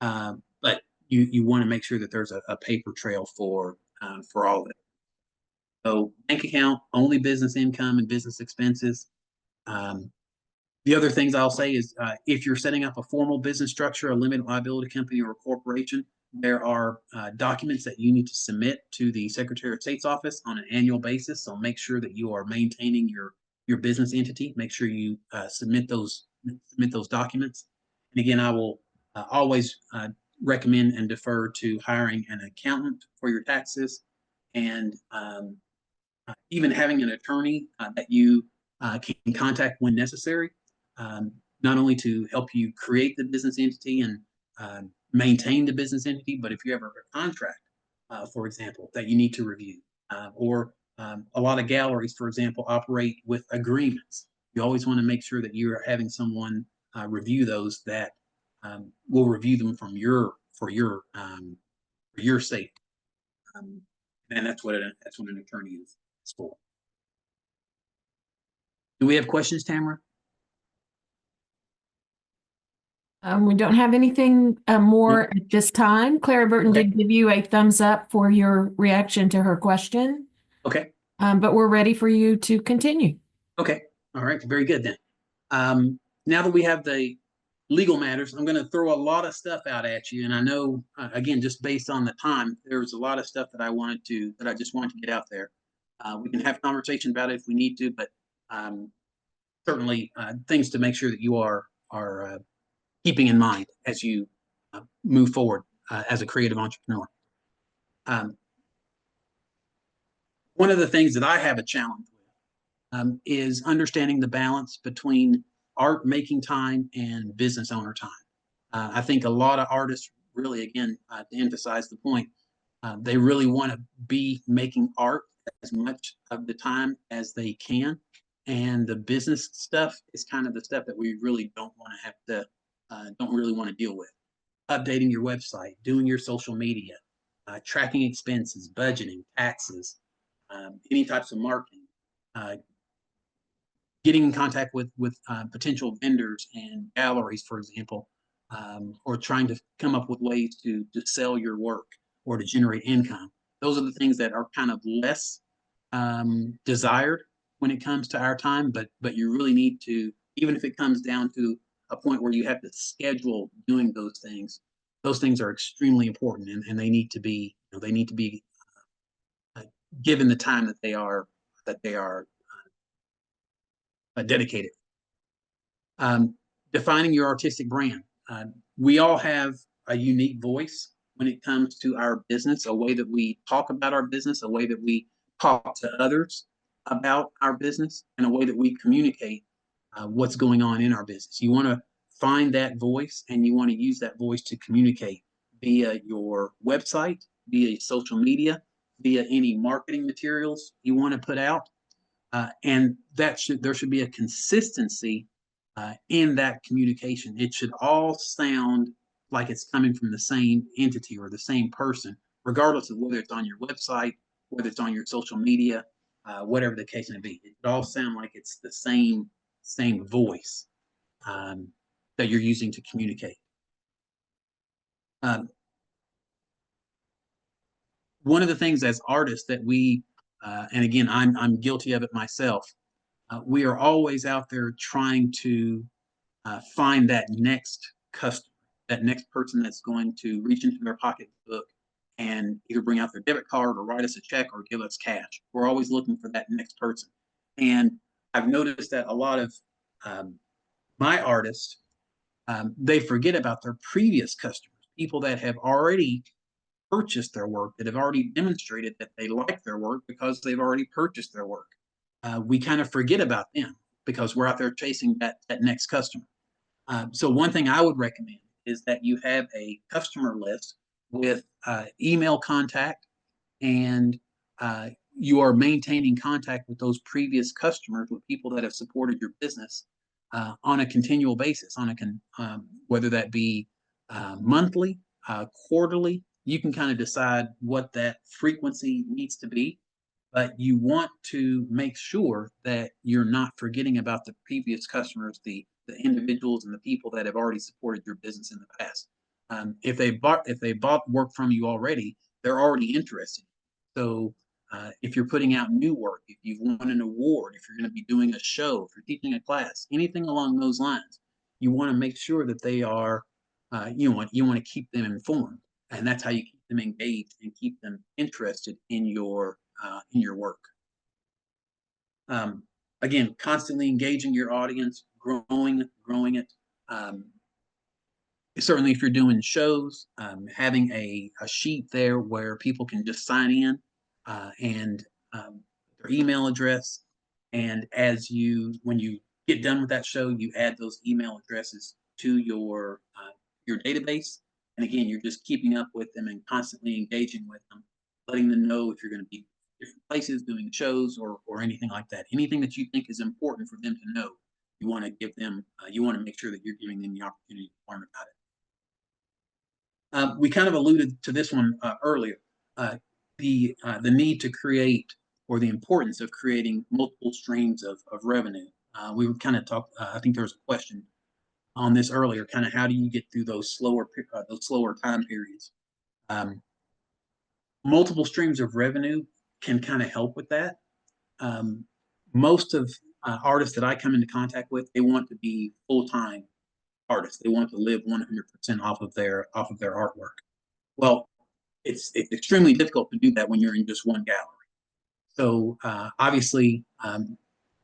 But you want to make sure that there's a paper trail for all of it. So bank account, only business income and business expenses. The other things I'll say is if you're setting up a formal business structure, a limited liability company or a corporation, there are documents that you need to submit to the Secretary of State's office on an annual basis. So make sure that you are maintaining your business entity. Make sure you submit those documents. And again, I will always recommend and defer to hiring an accountant for your taxes, and even having an attorney that you can contact when necessary, not only to help you create the business entity and maintain the business entity, but if you have a contract, for example, that you need to review, or a lot of galleries, for example, operate with agreements. You always want to make sure that you are having someone review those that will review them for your sake, and that's what an attorney is for. Do we have questions, Tamara? We don't have anything more at this time. Clara Burton Okay. did give you a thumbs up for your reaction to her question. Okay. But we're ready for you to continue. Okay. All right. Very good then. Now that we have the legal matters, I'm going to throw a lot of stuff out at you. And I know, again, just based on the time, there's a lot of stuff that I just wanted to get out there. We can have conversation about it if we need to, but certainly things to make sure that you are keeping in mind as you move forward as a creative entrepreneur. One of the things that I have a challenge with is understanding the balance between art making time and business owner time. I think a lot of artists really, again, to emphasize the point, they really want to be making art as much of the time as they can. And the business stuff is kind of the stuff that we really don't really want to deal with. Updating your website, doing your social media, tracking expenses, budgeting, taxes, any types of marketing, getting in contact with potential vendors and galleries, for example. or trying to come up with ways to sell your work or to generate income. Those are the things that are kind of less desired when it comes to our time, but you really need to, even if it comes down to a point where you have to schedule doing those things are extremely important, and they need to be, they need to be given the time that they are dedicated. Defining your artistic brand. We all have a unique voice when it comes to our business, a way that we talk about our business, a way that we talk to others about our business, and a way that we communicate what's going on in our business. You want to find that voice, and you want to use that voice to communicate via your website, via social media, via any marketing materials you want to put out. And there should be a consistency in that communication. It should all sound like it's coming from the same entity or the same person, regardless of whether it's on your website, whether it's on your social media, whatever the case may be. It should all sound like it's the same voice that you're using to communicate. One of the things as artists that we, and again, I'm guilty of it myself, we are always out there trying to find that next customer, that next person that's going to reach into their pocketbook and either bring out their debit card or write us a check or give us cash. We're always looking for that next person. And I've noticed that a lot of my artists, they forget about their previous customers, people that have already purchased their work, that have already demonstrated that they like their work because they've already purchased their work. We kind of forget about them because we're out there chasing that next customer. So one thing I would recommend is that you have a customer list with email contact, and you are maintaining contact with those previous customers, with people that have supported your business on a continual basis, whether that be monthly, quarterly. You can kind of decide what that frequency needs to be, but you want to make sure that you're not forgetting about the previous customers, the individuals and the people that have already supported your business in the past. If they bought work from you already, they're already interested. So if you're putting out new work, if you've won an award, if you're going to be doing a show, if you're teaching a class, anything along those lines, you want to make sure that they are, you want to keep them informed, and that's how you keep them engaged and keep them interested in your work. Again, constantly engaging your audience, growing it. Certainly, if you're doing shows, having a sheet there where people can just sign in and their email address, and when you get done with that show, you add those email addresses to your database. And again, you're just keeping up with them and constantly engaging with them, letting them know if you're going to be different places doing shows or anything like that. Anything that you think is important for them to know, you want to give them. You want to make sure that you're giving them the opportunity to learn about it. We kind of alluded to this one earlier. The need to create, or the importance of creating, multiple streams of revenue. We were kind of talked. I think there was a question on this earlier. Kind of how do you get through those slower time periods? Multiple streams of revenue can kind of help with that. Most of artists that I come into contact with, they want to be full-time artists. They want to live 100% off of their artwork. Well, it's extremely difficult to do that when you're in just one gallery. So obviously,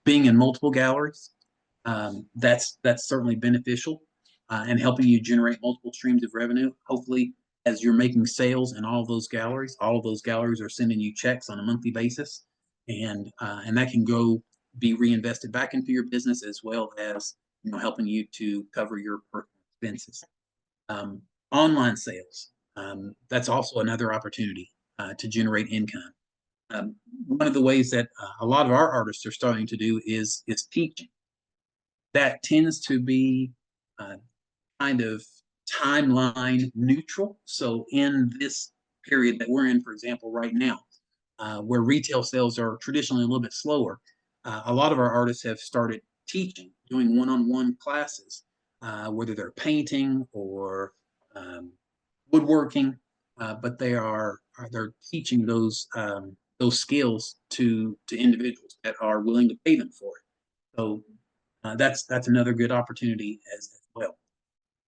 being in multiple galleries, that's certainly beneficial and helping you generate multiple streams of revenue. Hopefully, as you're making sales in all of those galleries are sending you checks on a monthly basis, and that can be reinvested back into your business, as well as helping you to cover your personal expenses. Online sales, that's also another opportunity to generate income. One of the ways that a lot of our artists are starting to do is teaching. That tends to be kind of timeline neutral. So in this period that we're in, for example, right now, where retail sales are traditionally a little bit slower, a lot of our artists have started teaching, doing one-on-one classes whether they're painting or woodworking, but they're teaching those skills to individuals that are willing to pay them for it. So that's another good opportunity as well.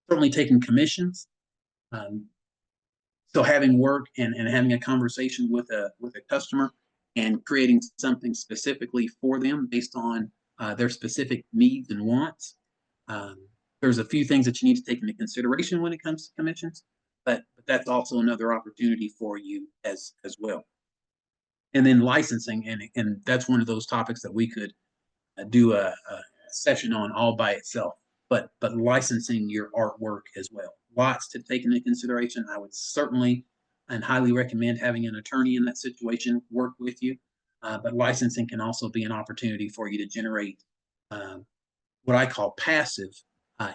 Certainly taking commissions. Um, so having work and having a conversation with a customer and creating something specifically for them based on their specific needs and wants. Um, there's a few things that you need to take into consideration when it comes to commissions, but that's also another opportunity for you as well. And then licensing, and that's one of those topics that we could do a session on all by itself. But licensing your artwork as well, lots to take into consideration. I would certainly and highly recommend having an attorney in that situation work with you. But licensing can also be an opportunity for you to generate what I call passive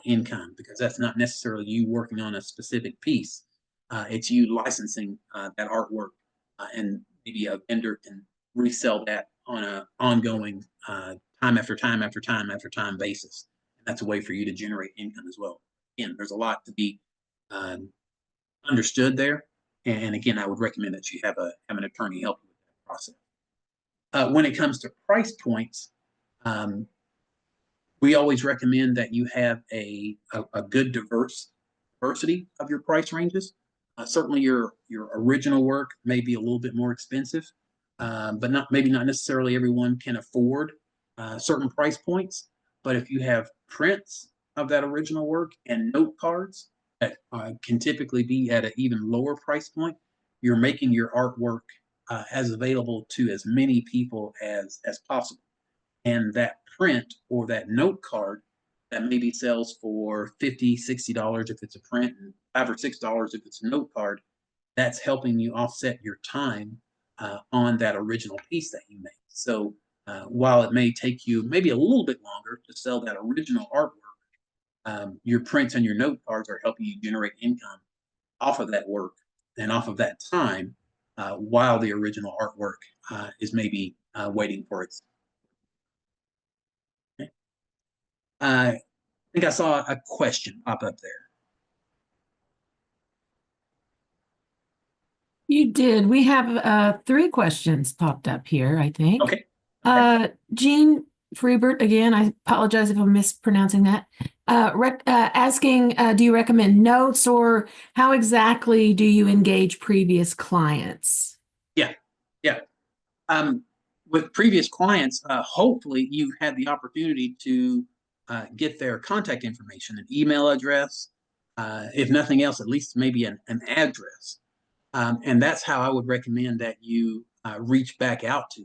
income, because that's not necessarily you working on a specific piece. It's you licensing that artwork, and maybe a vendor can resell that on an ongoing time after time after time after time basis. And that's a way for you to generate income as well. Again, there's a lot to be understood there. And again, I would recommend that you have an attorney help you with that process. When it comes to price points, we always recommend that you have a good diversity of your price ranges. Certainly your original work may be a little bit more expensive, but maybe not necessarily everyone can afford certain price points. But if you have prints of that original work and note cards that can typically be at an even lower price point, you're making your artwork as available to as many people as possible. And that print or that note card that maybe sells for $50, $60 if it's a print, and $5 or $6 if it's a note card, that's helping you offset your time on that original piece that you made. So while it may take you maybe a little bit longer to sell that original artwork, your prints and your note cards are helping you generate income off of that work and off of that time, while the original artwork is maybe waiting for its. I think I saw a question pop up there. You did. We have 3 questions popped up here, I think. Okay. Jean Freebert, again, I apologize if I'm mispronouncing that. Asking, do you recommend notes, or how exactly do you engage previous clients? Yeah. With previous clients, hopefully you had the opportunity to get their contact information, an email address, if nothing else, at least maybe an address. And that's how I would recommend that you reach back out to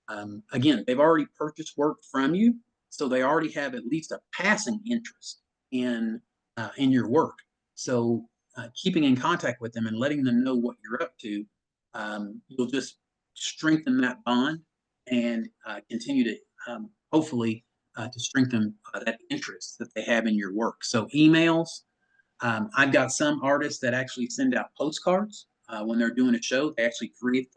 them. Again, they've already purchased work from you, so they already have at least a passing interest in your work. So keeping in contact with them and letting them know what you're up to, you'll just strengthen that bond and continue to hopefully to strengthen that interest that they have in your work. So emails. I've got some artists that actually send out postcards when they're doing a show. They actually create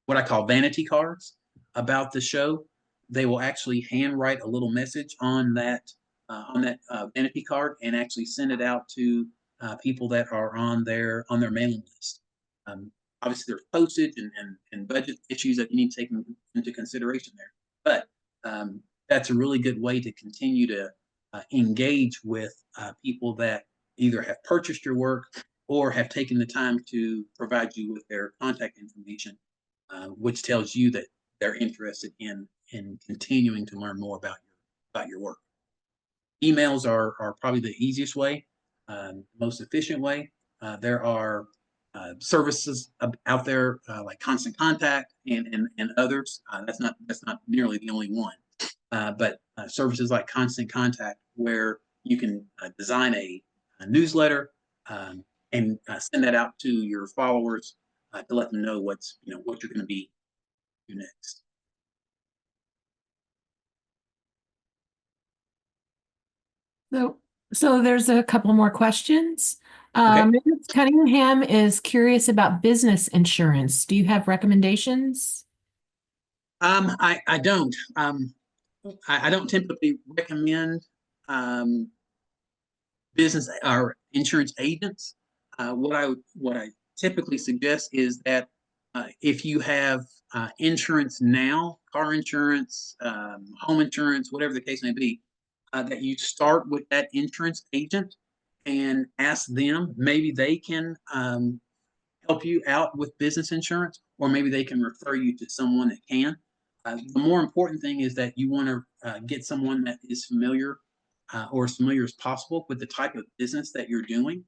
what I call vanity cards about the show. They will actually handwrite a little message on that vanity card and actually send it out to people that are on their mailing list. Obviously, there's postage and budget issues that you need to take into consideration there, but that's a really good way to continue to engage with people that either have purchased your work or have taken the time to provide you with their contact information, which tells you that they're interested in continuing to learn more about your work. Emails are probably the easiest way, most efficient way. There are services out there like Constant Contact and others. That's not nearly the only one, but services like Constant Contact, where you can design a newsletter and send that out to your followers to let them know what you're going to be doing next. So there's a couple more questions. Okay. Ms. Cunningham is curious about business insurance. Do you have recommendations? I don't. I don't typically recommend business or insurance agents, what I typically suggest is that if you have insurance now, car insurance, home insurance, whatever the case may be, that you start with that insurance agent and ask them. Maybe they can help you out with business insurance, or maybe they can refer you to someone that can. The more important thing is that you want to get someone that is familiar or as familiar as possible with the type of business that you're doing,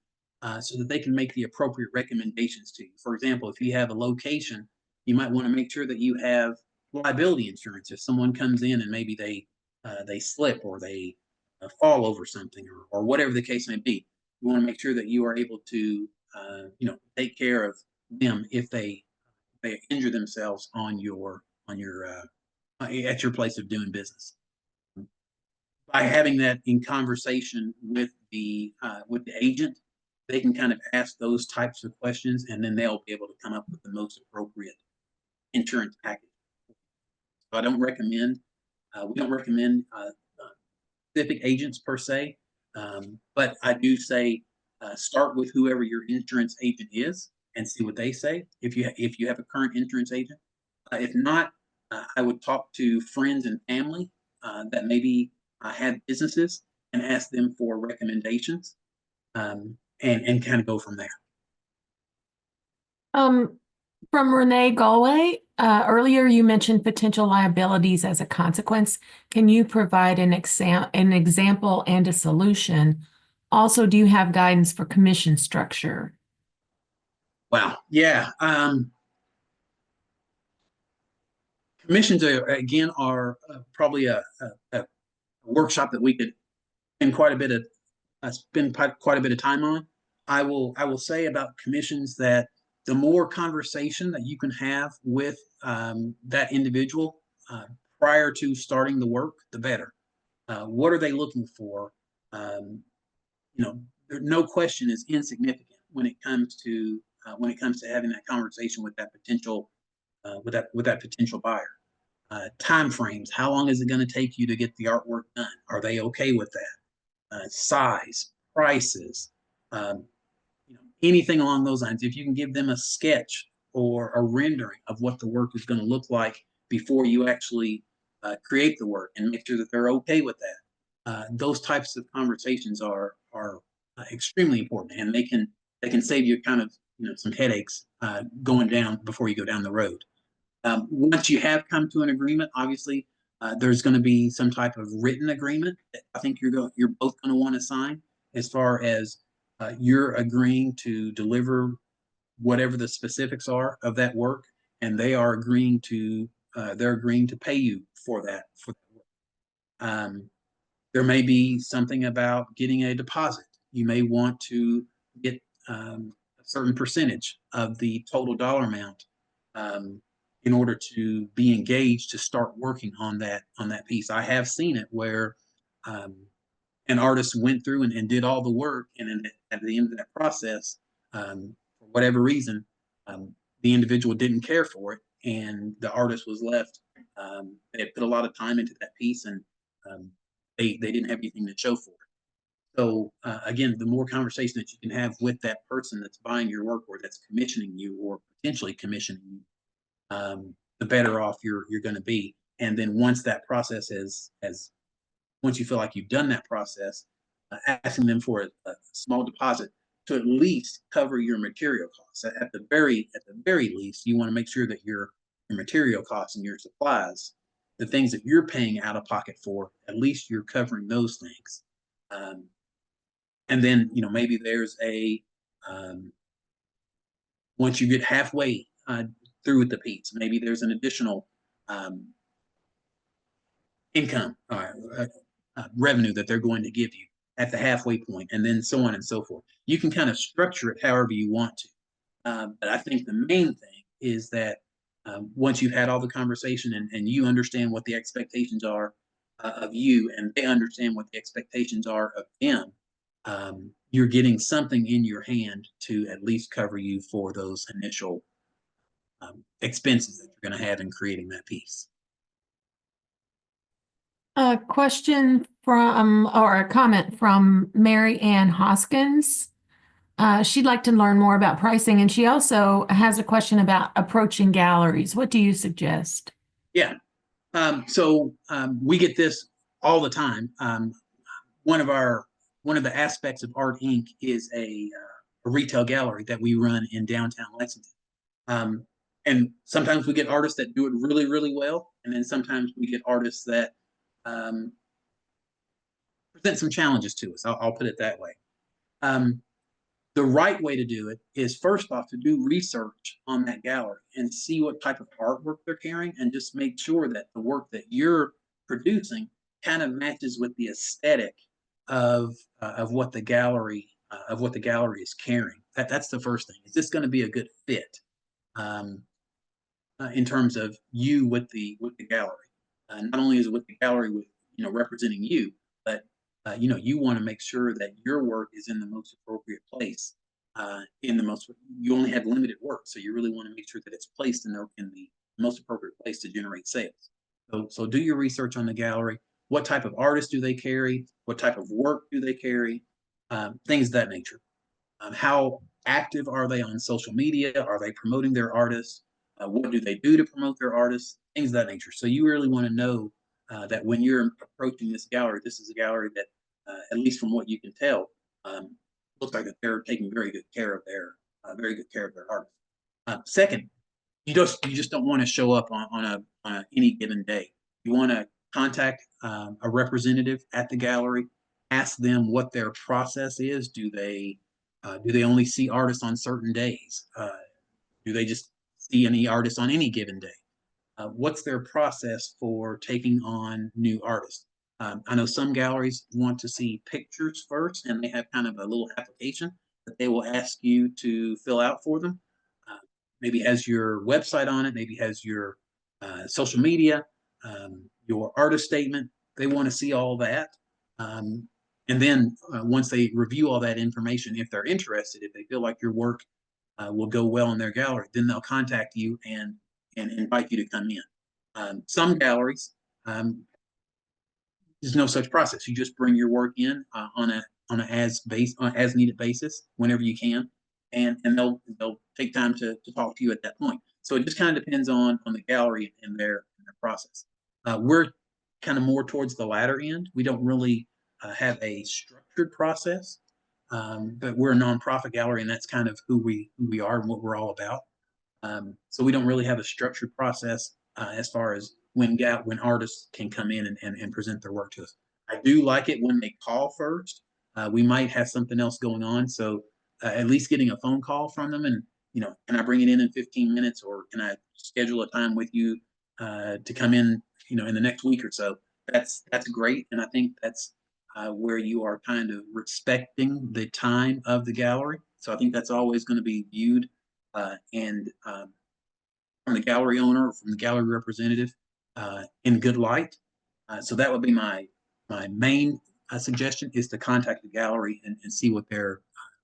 so that they can make the appropriate recommendations to you. For example, if you have a location, you might want to make sure that you have liability insurance. If someone comes in and maybe they slip or they fall over something, or whatever the case may be, you want to make sure that you are able to take care of them if they injure themselves on your at your place of doing business. By having that in conversation with the agent, they can kind of ask those types of questions, and then they'll be able to come up with the most appropriate insurance package. So I don't recommend we don't recommend specific agents per se, but I do say start with whoever your insurance agent is and see what they say. If you have a current insurance agent, if not, I would talk to friends and family that maybe have businesses and ask them for recommendations, and kind of go from there. From Renee Galway, earlier you mentioned potential liabilities as a consequence. Can you provide an example and a solution? Also, do you have guidance for commission structure? Wow. Yeah. Commissions are probably a workshop that we could spend quite a bit of time on. I will say about commissions that the more conversation that you can have with that individual prior to starting the work, the better. What are they looking for? No question is insignificant when it comes to having that conversation with that potential buyer. Time frames. How long is it going to take you to get the artwork done? Are they okay with that? Size, prices, anything along those lines. If you can give them a sketch or a rendering of what the work is going to look like before you actually create the work, and make sure that they're okay with that. Those types of conversations are extremely important, and they can save you kind of some headaches going down before you go down the road. Once you have come to an agreement, obviously there's going to be some type of written agreement that I think you're both going to want to sign, as far as you're agreeing to deliver whatever the specifics are of that work, and they're agreeing to pay you for that work. There may be something about getting a deposit. You may want to get a certain percentage of the total dollar amount in order to be engaged to start working on that piece. I have seen it where an artist went through and did all the work, and then at the end of that process, for whatever reason, the individual didn't care for it, and the artist was left. They had put a lot of time into that piece, and they didn't have anything to show for it. So again, the more conversation that you can have with that person that's buying your work, or that's commissioning you, or potentially commissioning you, the better off you're going to be. And then once that process once you feel like you've done that process, asking them for a small deposit to at least cover your material costs. At the very least, you want to make sure that your material costs and your supplies, the things that you're paying out of pocket for, at least you're covering those things. And then maybe there's once you get halfway through with the piece, maybe there's an additional income revenue that they're going to give you at the halfway point, and then so on and so forth. You can kind of structure it however you want to, but I think the main thing is that once you've had all the conversation, and you understand what the expectations are of you, and they understand what the expectations are of them, you're getting something in your hand to at least cover you for those initial expenses that you're going to have in creating that piece. A question from, or a comment from Mary Ann Hoskins. She'd like to learn more about pricing, and she also has a question about approaching galleries. What do you suggest? Yeah. We get this all the time. One of the aspects of Art Inc. is a retail gallery that we run in downtown Lexington. And sometimes we get artists that do it really, really well, and then sometimes we get artists that um, present some challenges to us. I'll put it that way. Um, the right way to do it is first off to do research on that gallery and see what type of artwork they're carrying, and just make sure that the work that you're producing kind of matches with the aesthetic of what the gallery is carrying. That's the first thing. Is this going to be a good fit um, in terms of you with the gallery? Not only is it with the gallery with representing you, but you want to make sure that your work is in the most appropriate place. You only have limited work, so you really want to make sure that it's placed in the most appropriate place to generate sales. So do your research on the gallery. What type of artists do they carry? What type of work do they carry? Things of that nature. How active are they on social media? Are they promoting their artists? What do they do to promote their artists? Things of that nature. So you really want to know that when you're approaching this gallery, this is a gallery that, at least from what you can tell, looks like that they're taking very good care of their artists. Second, you just don't want to show up on any given day. You want to contact a representative at the gallery, ask them what their process is. Do they only see artists on certain days? Do they just see any artists on any given day? What's their process for taking on new artists? I know some galleries want to see pictures first, and they have kind of a little application that they will ask you to fill out for them. Uh, Maybe has your website on it, maybe has your social media, your artist statement. They want to see all that. Um, and then once they review all that information, if they're interested, if they feel like your work will go well in their gallery, then they'll contact you and invite you to come in. Some galleries, there's no such process. You just bring your work in on a as needed basis whenever you can, and they'll take time to talk to you at that point. So it just kind of depends on the gallery and their process. We're kind of more towards the latter end. We don't really have a structured process, but we're a nonprofit gallery, and that's kind of who we are and what we're all about. So we don't really have a structured process as far as when artists can come in and present their work to us. I do like it when they call first. We might have something else going on, so at least getting a phone call from them, and can I bring it in 15 minutes, or can I schedule a time with you to come in, in the next week or so? That's great, and I think that's where you are kind of respecting the time of the gallery. So I think that's always going to be viewed and from the gallery owner or from the gallery representative in good light. So that would be my main suggestion, is to contact the gallery and see what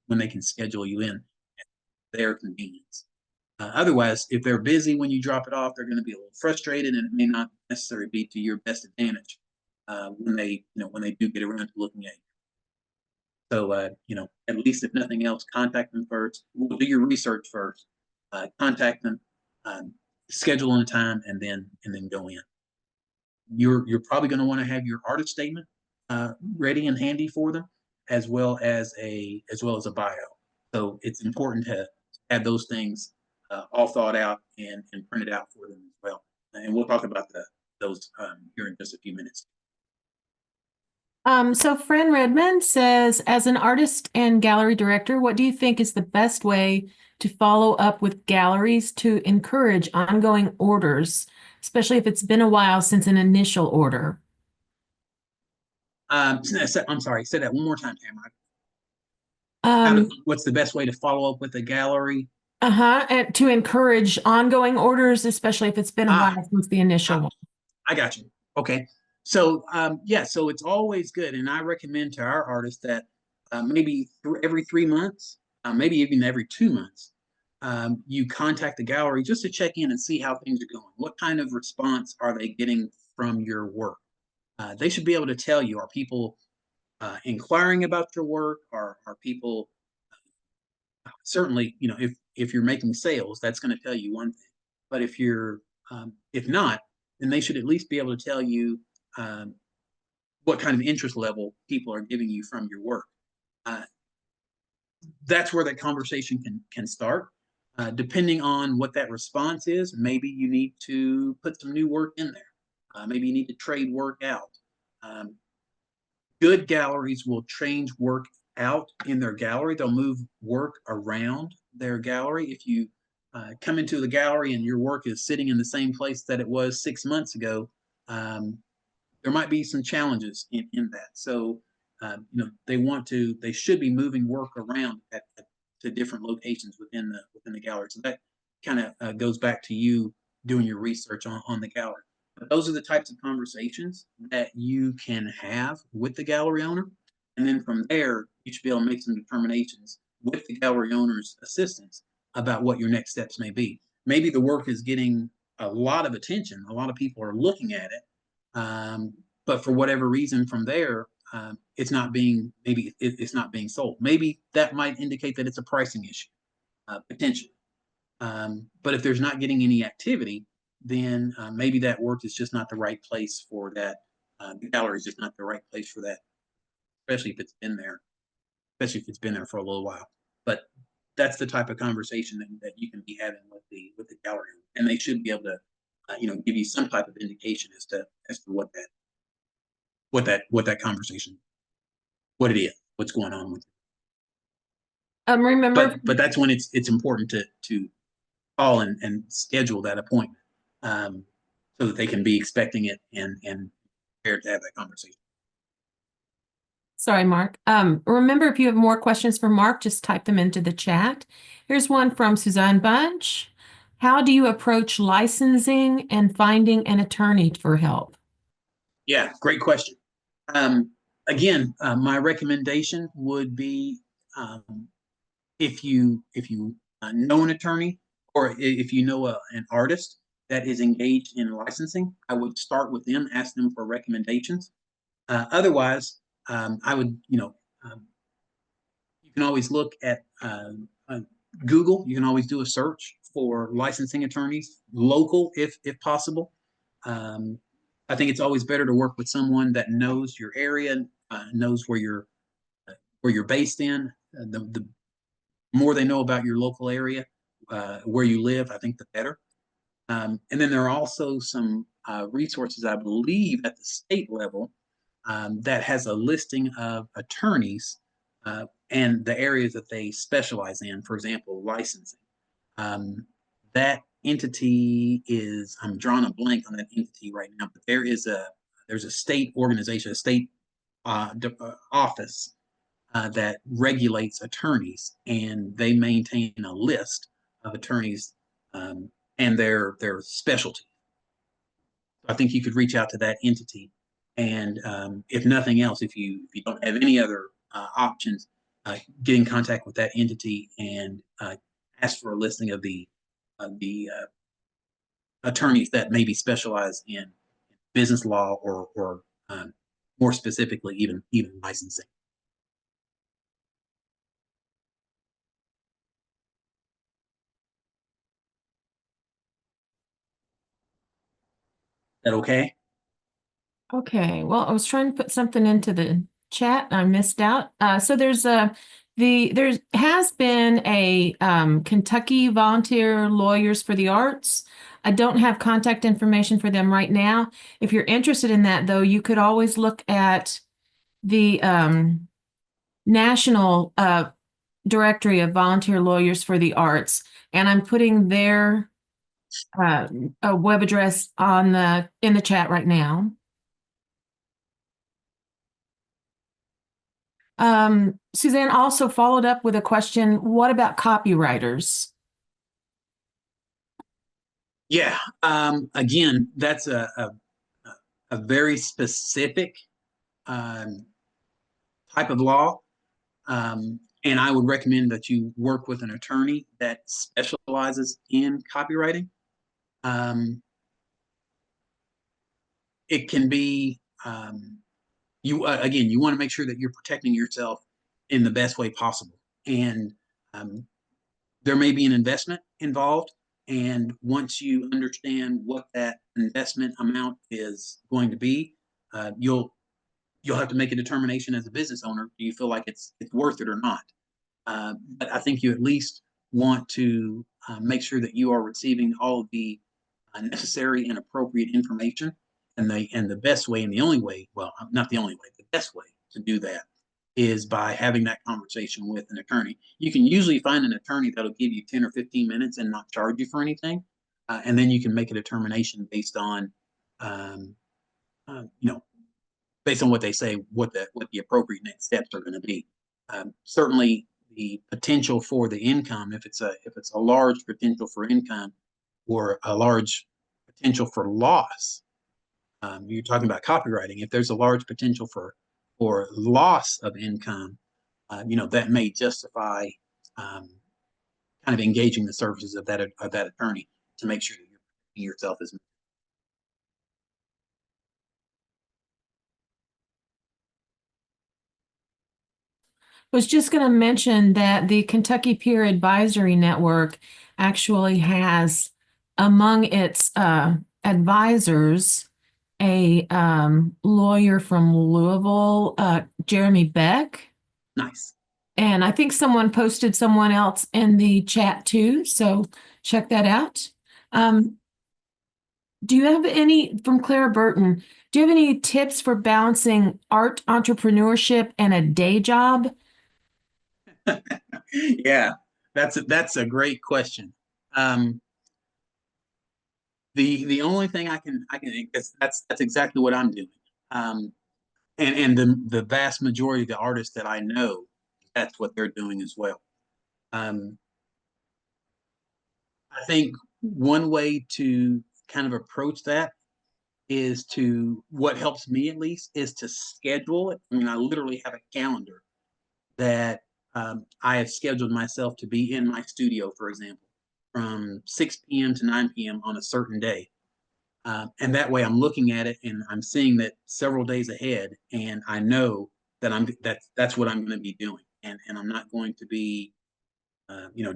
when they can schedule you in at their convenience. Otherwise, if they're busy when you drop it off, they're going to be a little frustrated, and it may not necessarily be to your best advantage when they do get around to looking at you. So, at least if nothing else, contact them first. We'll do your research first. Contact them, schedule on a time, and then go in. You're probably going to want to have your artist statement ready and handy for them, as well as a bio. So it's important to have those things all thought out and printed out for them as well. And we'll talk about those here in just a few minutes. So Fran Redmond says, as an artist and gallery director, what do you think is the best way to follow up with galleries to encourage ongoing orders, especially if it's been a while since an initial order? I'm sorry, say that one more time, Tamara. What's the best way to follow up with a gallery? And to encourage ongoing orders, especially if it's been a while since the initial one. I got you. Okay. So, so it's always good. And I recommend to our artists that maybe every 3 months, maybe even every 2 months, you contact the gallery just to check in and see how things are going. What kind of response are they getting from your work? they should be able to tell you, are people inquiring about your work? Are people certainly, if you're making sales, that's going to tell you one thing. But if not, then they should at least be able to tell you um, what kind of interest level people are giving you from your work. Uh, that's where that conversation can start. Depending on what that response is, maybe you need to put some new work in there. Maybe you need to trade work out. Um, Good galleries will change work out in their gallery. They'll move work around their gallery. If you come into the gallery and your work is sitting in the same place that it was 6 months ago, um, there might be some challenges in that. So, they should be moving work around to different locations within the gallery. So that kind of goes back to you doing your research on the gallery. But those are the types of conversations that you can have with the gallery owner. And then from there, you should be able to make some determinations with the gallery owner's assistance about what your next steps may be. Maybe the work is getting a lot of attention. A lot of people are looking at it. But for whatever reason from there, it's not being, it's not being sold. Maybe that might indicate that it's a pricing issue, potentially. But if there's not getting any activity, then maybe that work is just not the right place for that. The gallery is just not the right place for that, especially if it's been there, for a little while. But that's the type of conversation that you can be having with the gallery, and they should be able to, give you some type of indication as to what that conversation, what it is, what's going on with it. Remember, But that's when it's important to call and schedule that appointment, so that they can be expecting it and prepared to have that conversation. sorry, Mark. Remember, if you have more questions for Mark, just type them into the chat. Here's one from Suzanne Bunch. How do you approach licensing and finding an attorney for help? Yeah, great question. Again, my recommendation would be, if you know an attorney, or if you know an artist that is engaged in licensing, I would start with them, ask them for recommendations. Otherwise, I would, you can always look at Google. You can always do a search for licensing attorneys, local if possible. I think it's always better to work with someone that knows your area, knows where you're based in. The more they know about your local area, where you live, I think the better. And then there are also some resources, I believe, at the state level, that has a listing of attorneys and the areas that they specialize in. For example, licensing. That entity is, I'm drawing a blank on that entity right now, but there's a state organization, a state office that regulates attorneys, and they maintain a list of attorneys and their specialty. I think you could reach out to that entity, and if nothing else, if you don't have any other options, get in contact with that entity and ask for a listing of the attorneys that maybe specialize in business law or more specifically, even licensing. Is that okay? Okay, well, I was trying to put something into the chat. I missed out. So there has been a Kentucky Volunteer Lawyers for the Arts. I don't have contact information for them right now. If you're interested in that, though, you could always look at the National Directory of Volunteer Lawyers for the Arts, and I'm putting their a web address in the chat right now. Suzanne also followed up with a question, what about copywriters? Yeah. Again, that's a very specific type of law. And I would recommend that you work with an attorney that specializes in copywriting. It can be again, you want to make sure that you're protecting yourself in the best way possible. And there may be an investment involved. And once you understand what that investment amount is going to be, you'll have to make a determination as a business owner. Do you feel like it's worth it or not? But I think you at least want to make sure that you are receiving all of the necessary and appropriate information. And the best way and the only way, well, not the only way, the best way to do that is by having that conversation with an attorney. You can usually find an attorney that'll give you 10 or 15 minutes and not charge you for anything. And then you can make a determination based on, you know, based on what they say, what the appropriate next steps are going to be. Certainly, the potential for the income, if it's a large potential for income or a large potential for loss, you're talking about copywriting. If there's a large potential for loss of income, that may justify kind of engaging the services of that attorney to make sure that you're protecting yourself as. Was just going to mention that the Kentucky Peer Advisory Network actually has among its advisors a lawyer from Louisville, Jeremy Beck. Nice. And I think someone posted someone else in the chat too. So check that out. Do you have any, from Clara Burton, do you have any tips for balancing art entrepreneurship and a day job? Yeah, that's a great question. The only thing I can that's exactly what I'm doing. And the vast majority of the artists that I know, that's what they're doing as well. I think one way to kind of approach that is what helps me at least is to schedule it. I mean, I literally have a calendar that I have scheduled myself to be in my studio, for example, from 6 p.m. to 9 p.m. on a certain day. And that way I'm looking at it and I'm seeing that several days ahead, and I know that that's what I'm going to be doing. And I'm not going to be,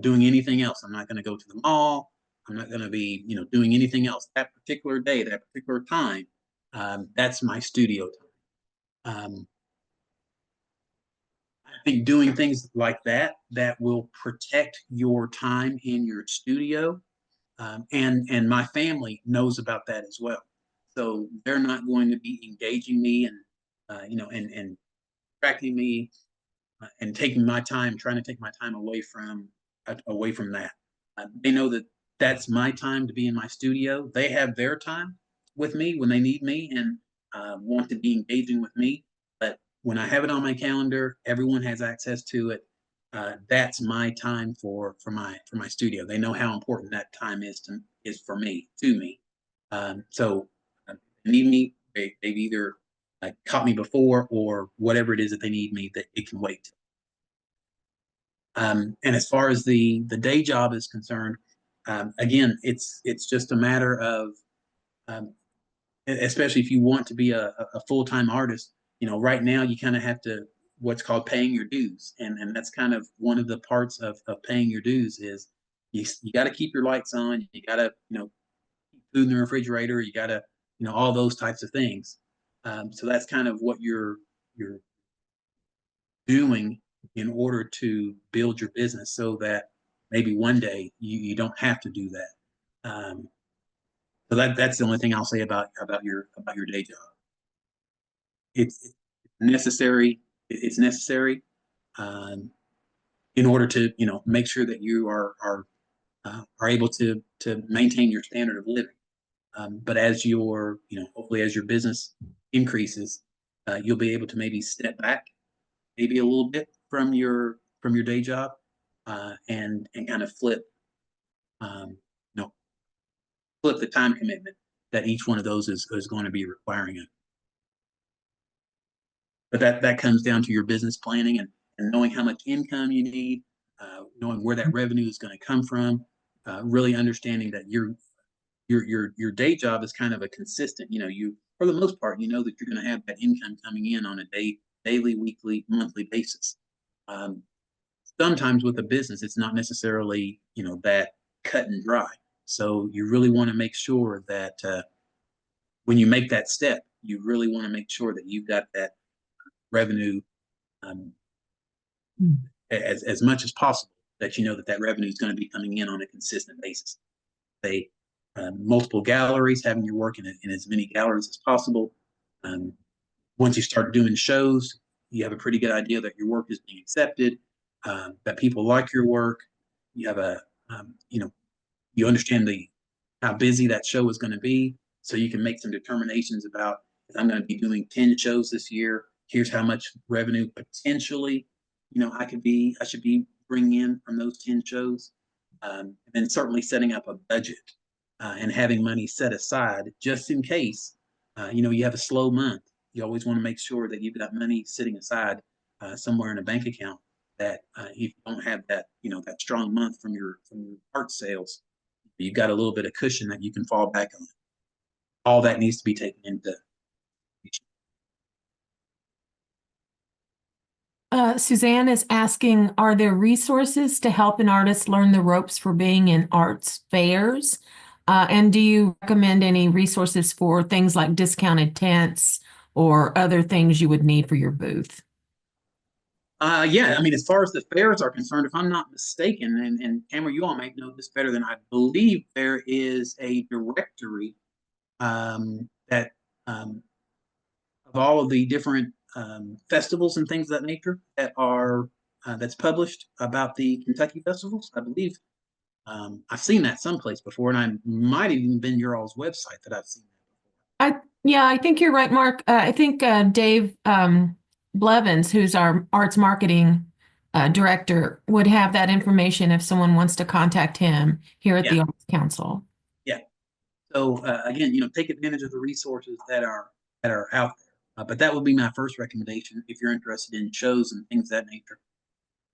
doing anything else. I'm not going to go to the mall. I'm not going to be, doing anything else that particular day, that particular time. That's my studio time. I think doing things like that will protect your time in your studio. And my family knows about that as well. So they're not going to be engaging me and tracking me and taking my time, trying to take my time away from that. They know that that's my time to be in my studio. They have their time with me when they need me and want to be engaging with me. But when I have it on my calendar, everyone has access to it. That's my time for my studio. They know how important that time is for me, to me. So they need me. They've either caught me before or whatever it is that they need me, that it can wait. And as far as the day job is concerned, again, it's just a matter of, especially if you want to be a full-time artist, right now you kind of have to what's called paying your dues, and that's kind of one of the parts of paying your dues is you got to keep your lights on, you got to keep food in the refrigerator, you got to all those types of things. So that's kind of what you're doing in order to build your business so that maybe one day you don't have to do that. So that's the only thing I'll say about your day job. It's necessary. It's necessary in order to make sure that you are able to maintain your standard of living. But as your hopefully as your business increases, you'll be able to maybe step back maybe a little bit from your day job and kind of flip the time commitment that each one of those is going to be requiring it. But that comes down to your business planning and knowing how much income you need, knowing where that revenue is going to come from, really understanding that your day job is kind of a consistent. for the most part, you know that you're going to have that income coming in on a daily, weekly, monthly basis. Sometimes with a business, it's not necessarily, you know, that cut and dry. So you really want to make sure that when you make that step, you really want to make sure that you've got that revenue um, as much as possible, that you know that that revenue is going to be coming in on a consistent basis. Say multiple galleries, having your work in as many galleries as possible. Once you start doing shows, you have a pretty good idea that your work is being accepted, that people like your work. You have a, you know, you understand how busy that show is going to be, so you can make some determinations about, if I'm going to be doing 10 shows this year, here's how much revenue potentially, you know, I should be bringing in from those 10 shows. And then certainly setting up a budget and having money set aside just in case, you know, you have a slow month. You always want to make sure that you've got money sitting aside somewhere in a bank account, that if you don't have that, you know, that strong month from your art sales, you've got a little bit of cushion that you can fall back on. All that needs to be taken into. Suzanne is asking, are there resources to help an artist learn the ropes for being in arts fairs? And do you recommend any resources for things like discounted tents or other things you would need for your booth? Yeah, I mean, as far as the fairs are concerned, if I'm not mistaken, and Tamara, you all might know this better than I believe, there is a directory that of all of the different festivals and things of that nature that are that's published about the Kentucky festivals. I believe I've seen that someplace before, and I might have even been your all's website that I've seen that before. Yeah, I think you're right, Mark. I think Dave Blevins, who's our arts marketing director, would have that information if someone wants to contact him here at the Arts Council. Yeah. So again, you know, take advantage of the resources that are out there. But that would be my first recommendation if you're interested in shows and things of that nature.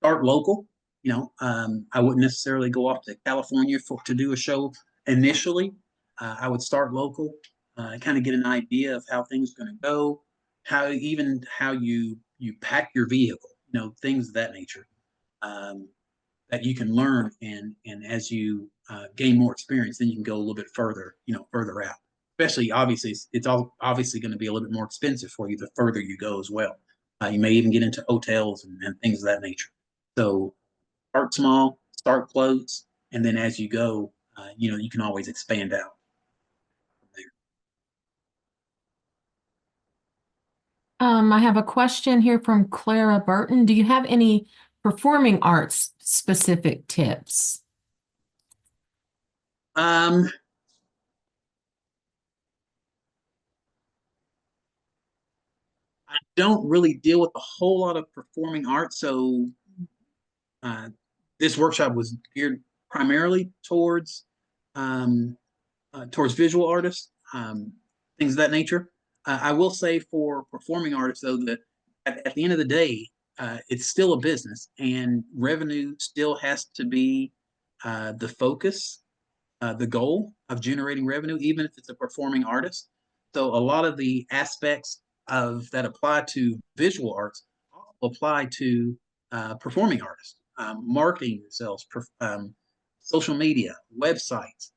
Start local. You know, I wouldn't necessarily go off to California to do a show initially. I would start local, kind of get an idea of how things are going to go, how you pack your vehicle, you know, things of that nature, that you can learn, and as you gain more experience, then you can go a little bit further, you know, further out. Especially, obviously, it's all obviously going to be a little bit more expensive for you the further you go as well. You may even get into hotels and things of that nature. So start small, start close, and then as you go, you know, you can always expand out from there. I have a question here from Clara Burton. Do you have any performing arts specific tips? I don't really deal with a whole lot of performing arts, so this workshop was geared primarily towards visual artists, things of that nature. I will say for performing artists, though, that at the end of the day, it's still a business, and revenue still has to be the focus, the goal of generating revenue, even if it's a performing artist. So a lot of the aspects of that apply to visual arts also apply to performing artists, marketing themselves, social media, websites,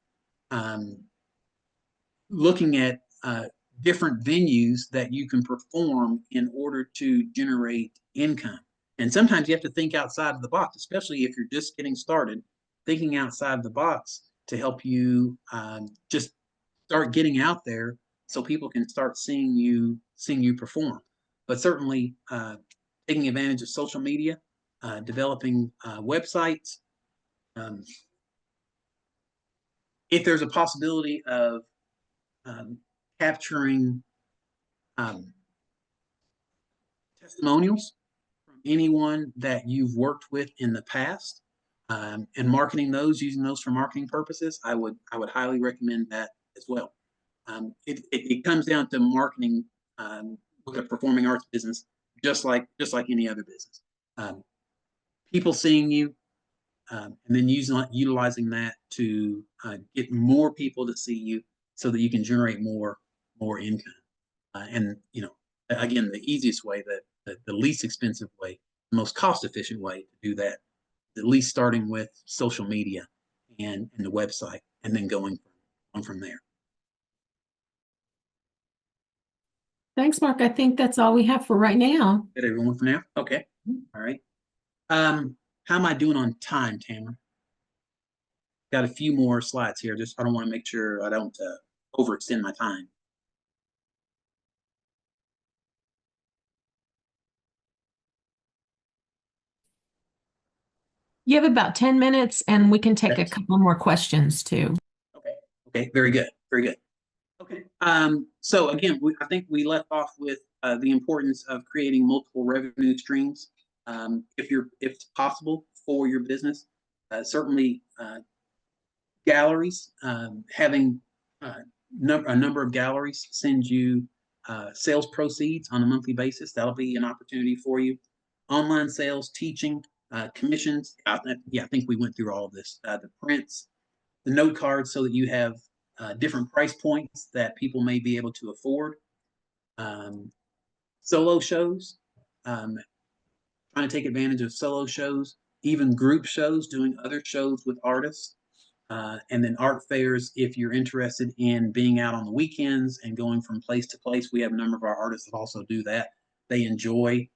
looking at different venues that you can perform in order to generate income. And sometimes you have to think outside of the box, especially if you're just getting started, thinking outside the box to help you just start getting out there so people can start seeing you perform. But certainly taking advantage of social media, developing websites. If there's a possibility of capturing testimonials from anyone that you've worked with in the past, and marketing those, using those for marketing purposes, I would highly recommend that as well. It comes down to marketing with a performing arts business, just like any other business. People seeing you, and then utilizing that to get more people to see you, so that you can generate more income. And, again, the easiest way, the least expensive way, the most cost efficient way to do that, at least starting with social media and the website, and then going on from there. Thanks, Mark. I think that's all we have for right now. Got everyone for now? Okay. All right. How am I doing on time, Tamara? Got a few more slides here. I don't want to make sure I don't overextend my time. You have about 10 minutes and we can take a Yes. couple more questions too. Okay. Okay. Very good. Very good. Okay. So again, I think we left off with the importance of creating multiple revenue streams, if it's possible for your business. Certainly, galleries, having a number of galleries send you sales proceeds on a monthly basis. That'll be an opportunity for you. Online sales, teaching, commissions. I think we went through all of this. The prints, the note cards, so that you have different price points that people may be able to afford. Solo shows, trying to take advantage of solo shows, even group shows, doing other shows with artists. And then art fairs, if you're interested in being out on the weekends and going from place to place. We have a number of our artists that also do that. They enjoy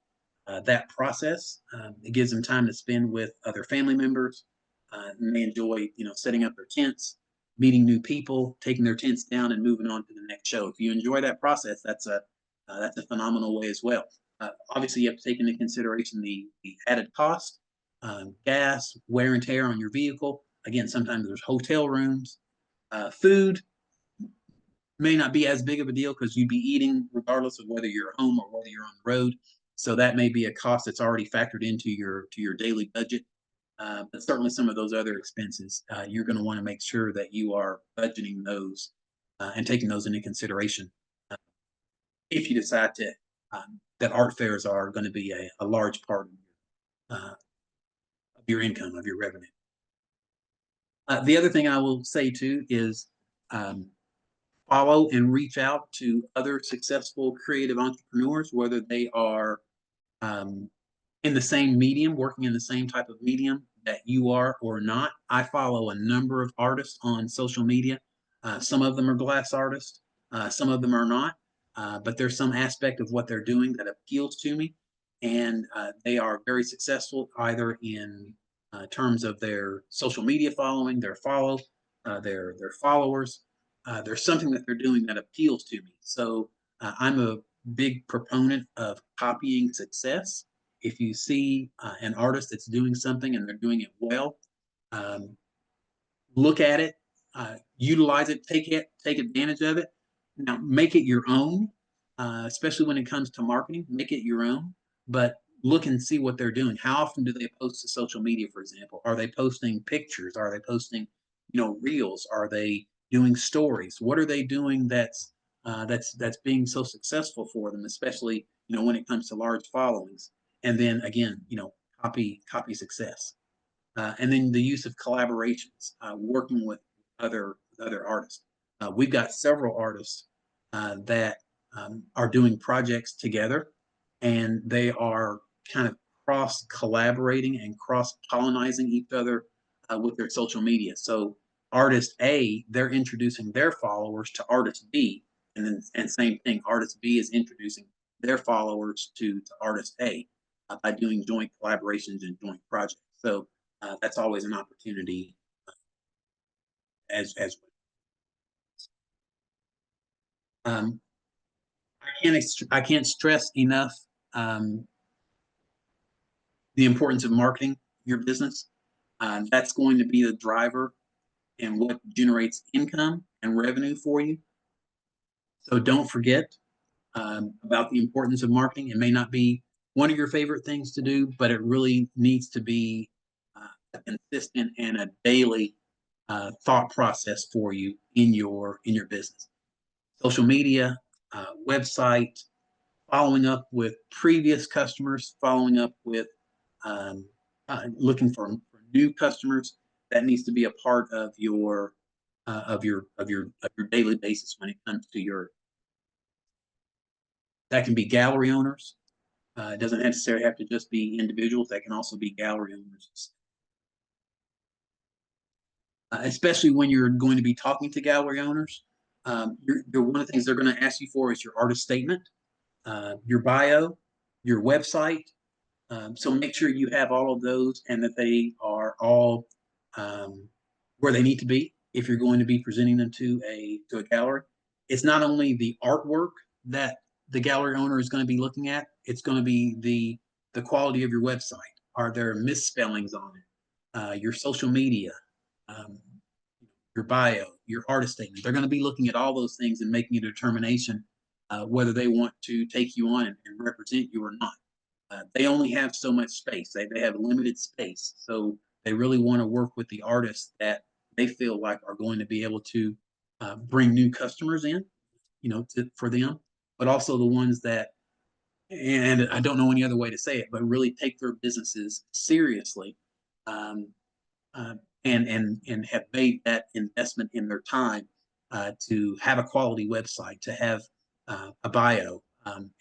that process. It gives them time to spend with other family members. And they enjoy, setting up their tents, meeting new people, taking their tents down, and moving on to the next show. If you enjoy that process, that's a phenomenal way as well. Obviously, you have to take into consideration the added cost, gas, wear and tear on your vehicle. Again, sometimes there's hotel rooms. Food may not be as big of a deal because you'd be eating regardless of whether you're home or whether you're on the road. So that may be a cost that's already factored into your daily budget. But certainly some of those other expenses, you're going to want to make sure that you are budgeting those and taking those into consideration if you decide that art fairs are going to be a large part of your income, of your revenue. The other thing I will say too is follow and reach out to other successful creative entrepreneurs, whether they are in the same medium, working in the same type of medium that you are or not. I follow a number of artists on social media. Some of them are glass artists, some of them are not, but there's some aspect of what they're doing that appeals to me. And they are very successful either in terms of their social media following, their followers. There's something that they're doing that appeals to me. So I'm a big proponent of copying success. If you see an artist that's doing something and they're doing it well, look at it, utilize it, take advantage of it. Now, make it your own, especially when it comes to marketing. Make it your own, but look and see what they're doing. How often do they post to social media, for example? Are they posting pictures? Are they posting, reels? Are they doing stories? What are they doing that's being so successful for them, especially when it comes to large followings? And then again, copy success. And then the use of collaborations, working with other artists. We've got several artists that are doing projects together, and they are kind of cross collaborating and cross pollinizing each other with their social media. So artist A, they're introducing their followers to artist B, and same thing, artist B is introducing their followers to artist A by doing joint collaborations and joint projects. So that's always an opportunity as well. I can't stress enough the importance of marketing your business. That's going to be the driver and what generates income and revenue for you. So don't forget about the importance of marketing. It may not be one of your favorite things to do, but it really needs to be a consistent and a daily thought process for you in your business. Social media, website, following up with previous customers, following up with looking for new customers. That needs to be a part of your daily basis when it comes to your That can be gallery owners. It doesn't necessarily have to just be individuals. That can also be gallery owners. Especially when you're going to be talking to gallery owners. One of the things they're going to ask you for is your artist statement, your bio, your website. So make sure you have all of those and that they are all where they need to be if you're going to be presenting them to a gallery. It's not only the artwork that the gallery owner is going to be looking at, it's going to be the quality of your website. Are there misspellings on it? Your social media, your bio, your artist statement. They're going to be looking at all those things and making a determination whether they want to take you on and represent you or not. They only have so much space. They have limited space. So they really want to work with the artists that they feel like are going to be able to bring new customers in, for them, but also the ones that, and I don't know any other way to say it, but really take their businesses seriously, um, and have made that investment in their time to have a quality website, to have a bio,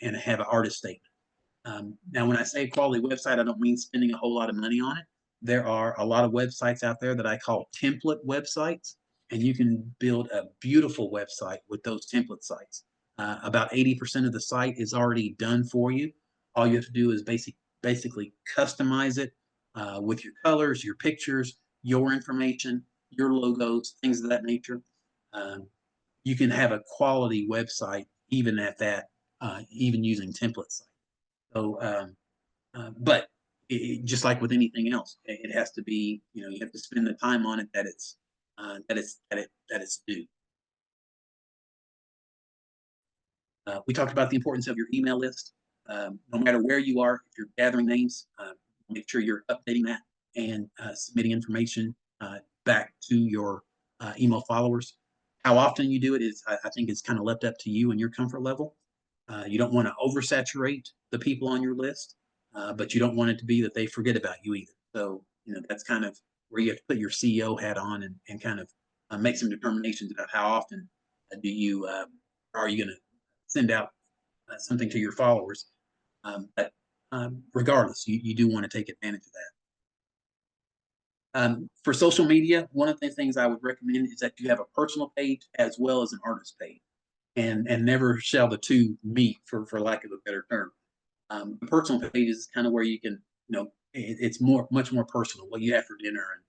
and have an artist statement. Now, when I say quality website, I don't mean spending a whole lot of money on it. There are a lot of websites out there that I call template websites, and you can build a beautiful website with those template sites. About 80% of the site is already done for you. All you have to do is basically customize it with your colors, your pictures, your information, your logos, things of that nature. You can have a quality website even at that, even using template sites. So, but just like with anything else, it has to be, you have to spend the time on it that it's due. We talked about the importance of your email list. No matter where you are, if you're gathering names, make sure you're updating that and submitting information back to your email followers. How often you do it is, I think, it's kind of left up to you and your comfort level. You don't want to oversaturate the people on your list, but you don't want it to be that they forget about you either. So, that's kind of where you have to put your CEO hat on and kind of make some determinations about how often are you going to send out something to your followers. But regardless, you do want to take advantage of that. For social media, one of the things I would recommend is that you have a personal page as well as an artist page, and never shall the two meet, for lack of a better term. The personal page is kind of where you can, it's much more personal, what you have for dinner and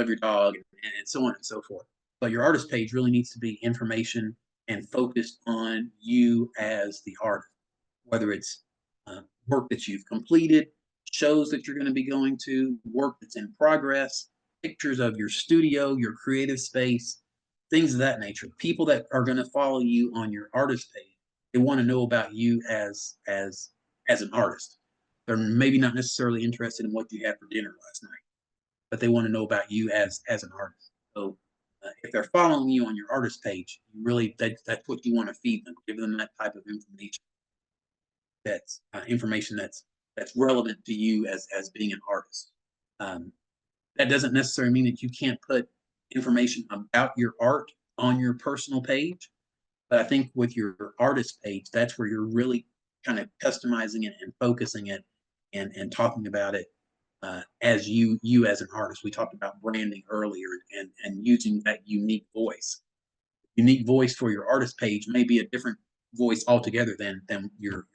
of your dog and so on and so forth. But your artist page really needs to be information and focused on you as the artist, whether it's work that you've completed, shows that you're going to be going to, work that's in progress, pictures of your studio, your creative space, things of that nature. People that are going to follow you on your artist page, they want to know about you as an artist. They're maybe not necessarily interested in what you had for dinner last night, but they want to know about you as an artist. So if they're following you on your artist page, you really that's what you want to feed them. Give them that type of information. That's information that's relevant to you as being an artist. That doesn't necessarily mean that you can't put information about your art on your personal page, but I think with your artist page, that's where you're really kind of customizing it and focusing it and talking about it as you as an artist. We talked about branding earlier and using that unique voice. Unique voice for your artist page may be a different voice altogether than your.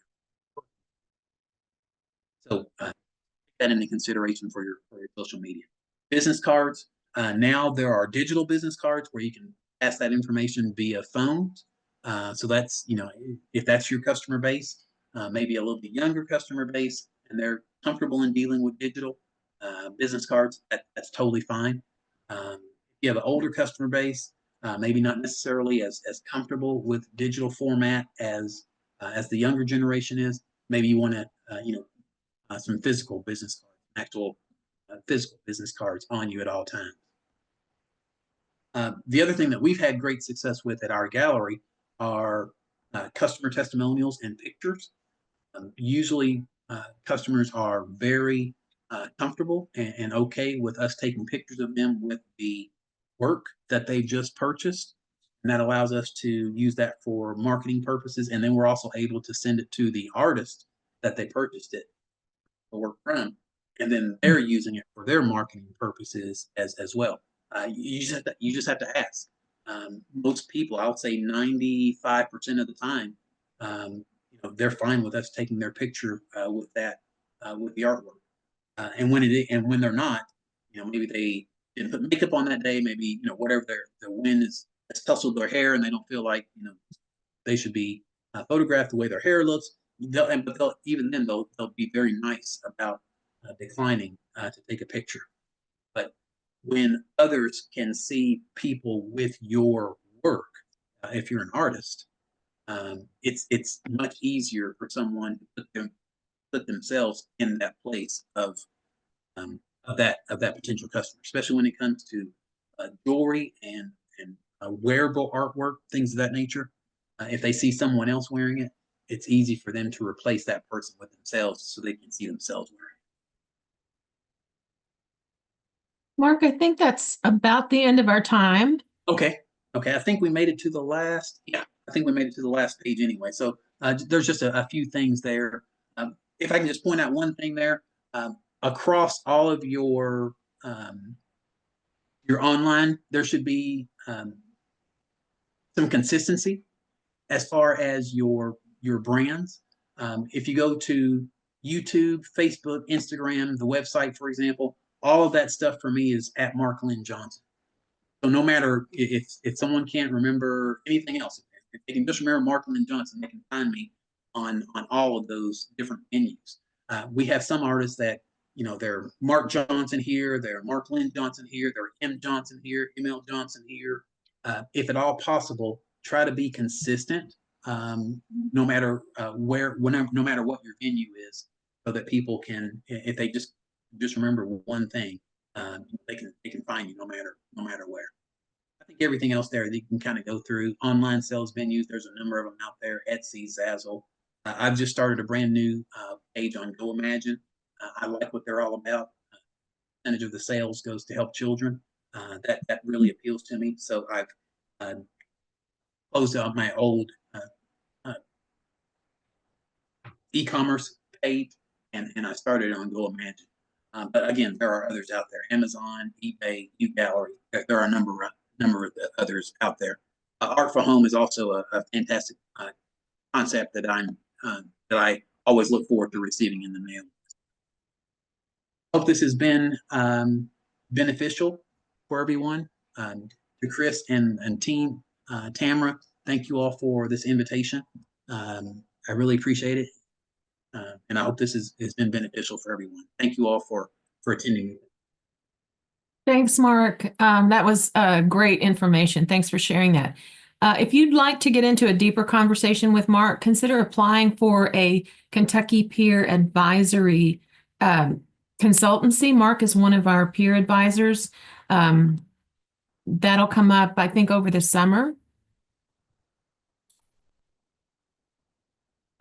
So take that into consideration for your social media. Business cards. Now there are digital business cards where you can pass that information via phone. So that's, if that's your customer base, maybe a little bit younger customer base, and they're comfortable in dealing with digital business cards, that's totally fine. If you have an older customer base, maybe not necessarily as comfortable with digital format as the younger generation is, maybe you want to, some physical business cards, actual physical business cards on you at all times. The other thing that we've had great success with at our gallery are customer testimonials and pictures. Usually customers are very comfortable and okay with us taking pictures of them with the work that they just purchased. And that allows us to use that for marketing purposes. And then we're also able to send it to the artist that they purchased it the work from, and then they're using it for their marketing purposes as well. You just have to ask. Most people, I would say 95% of the time, they're fine with us taking their picture with that with the artwork. And when they're not, maybe they didn't put makeup on that day, maybe whatever their wind has tousled their hair, and they don't feel like they should be photographed the way their hair looks. Even then they'll be very nice about declining to take a picture. But when others can see people with your work, if you're an artist, it's much easier for someone to put themselves in that place of that potential customer, especially when it comes to jewelry and wearable artwork, things of that nature. If they see someone else wearing it, it's easy for them to replace that person with themselves so they can see themselves wearing Mark, I think that's about the end of our time. it. Okay. I think we made it to the last. Yeah, I think we made it to the last page anyway. So there's just a few things there. If I can just point out one thing there, across all of your online, there should be some consistency as far as your brands. If you go to YouTube, Facebook, Instagram, the website, for example, all of that stuff for me is at Mark Lenn Johnson. So no matter if someone can't remember anything else, if they can just remember Mark Lenn Johnson, they can find me on all of those different venues. We have some artists that they're Mark Johnson here, they're Mark Lenn Johnson here, they're M Johnson here, ML Johnson here. If at all possible, try to be consistent, no matter no matter what your venue is, so that people can, if they just remember one thing, they can find you no matter where. I think everything else there you can kind of go through. Online sales venues, there's a number of them out there. Etsy, Zazzle. I've just started a brand new page on Go Imagine. I like what they're all about. Percentage of the sales goes to help children. That really appeals to me. So I've closed out my old e-commerce page, and I started on Go Imagine. But again, there are others out there: Amazon, eBay, UGallery. There are a number of the others out there. Art for Home is also a fantastic concept that that I always look forward to receiving in the mail. Hope this has been beneficial for everyone. To Chris and team, Tamara, thank you all for this invitation. I really appreciate it. And I hope this has been beneficial for everyone. Thank you all for attending. Thanks, Mark. That was great information. Thanks for sharing that. If you'd like to get into a deeper conversation with Mark, consider applying for a Kentucky Peer Advisory consultancy. Mark is one of our peer advisors. That'll come up, I think, over the summer.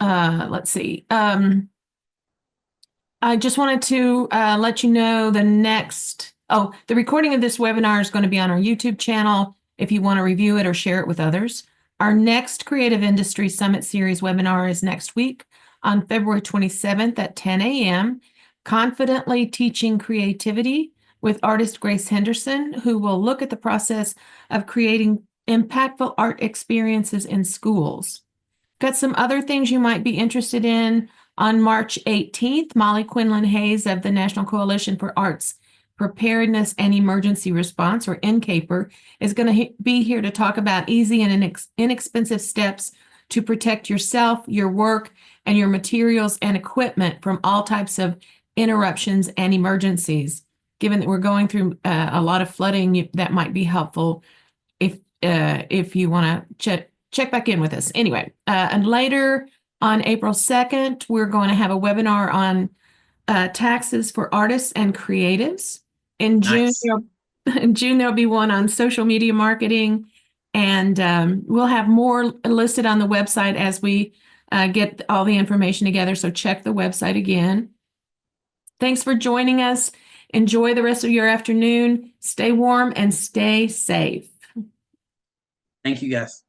Let's see. I just wanted to let you know the recording of this webinar is going to be on our YouTube channel if you want to review it or share it with others. Our next Creative Industry Summit Series webinar is next week on February 27th at 10 a.m. Confidently Teaching Creativity with artist Grace Henderson, who will look at the process of creating impactful art experiences in schools. Got some other things you might be interested in. On March 18th, Molly Quinlan Hayes of the National Coalition for Arts Preparedness and Emergency Response, or NCAPER, is going to be here to talk about easy and inexpensive steps to protect yourself, your work, and your materials and equipment from all types of interruptions and emergencies. Given that we're going through a lot of flooding, that might be helpful if you want to check back in with us. Anyway, and later on April 2nd, we're going to have a webinar on taxes for artists and creatives. In June, there'll be one on social media marketing, and we'll have more listed on the website as we get all the information together. So check the website again. Thanks for joining us. Enjoy the rest of your afternoon. Stay warm and stay safe. Thank you, guys.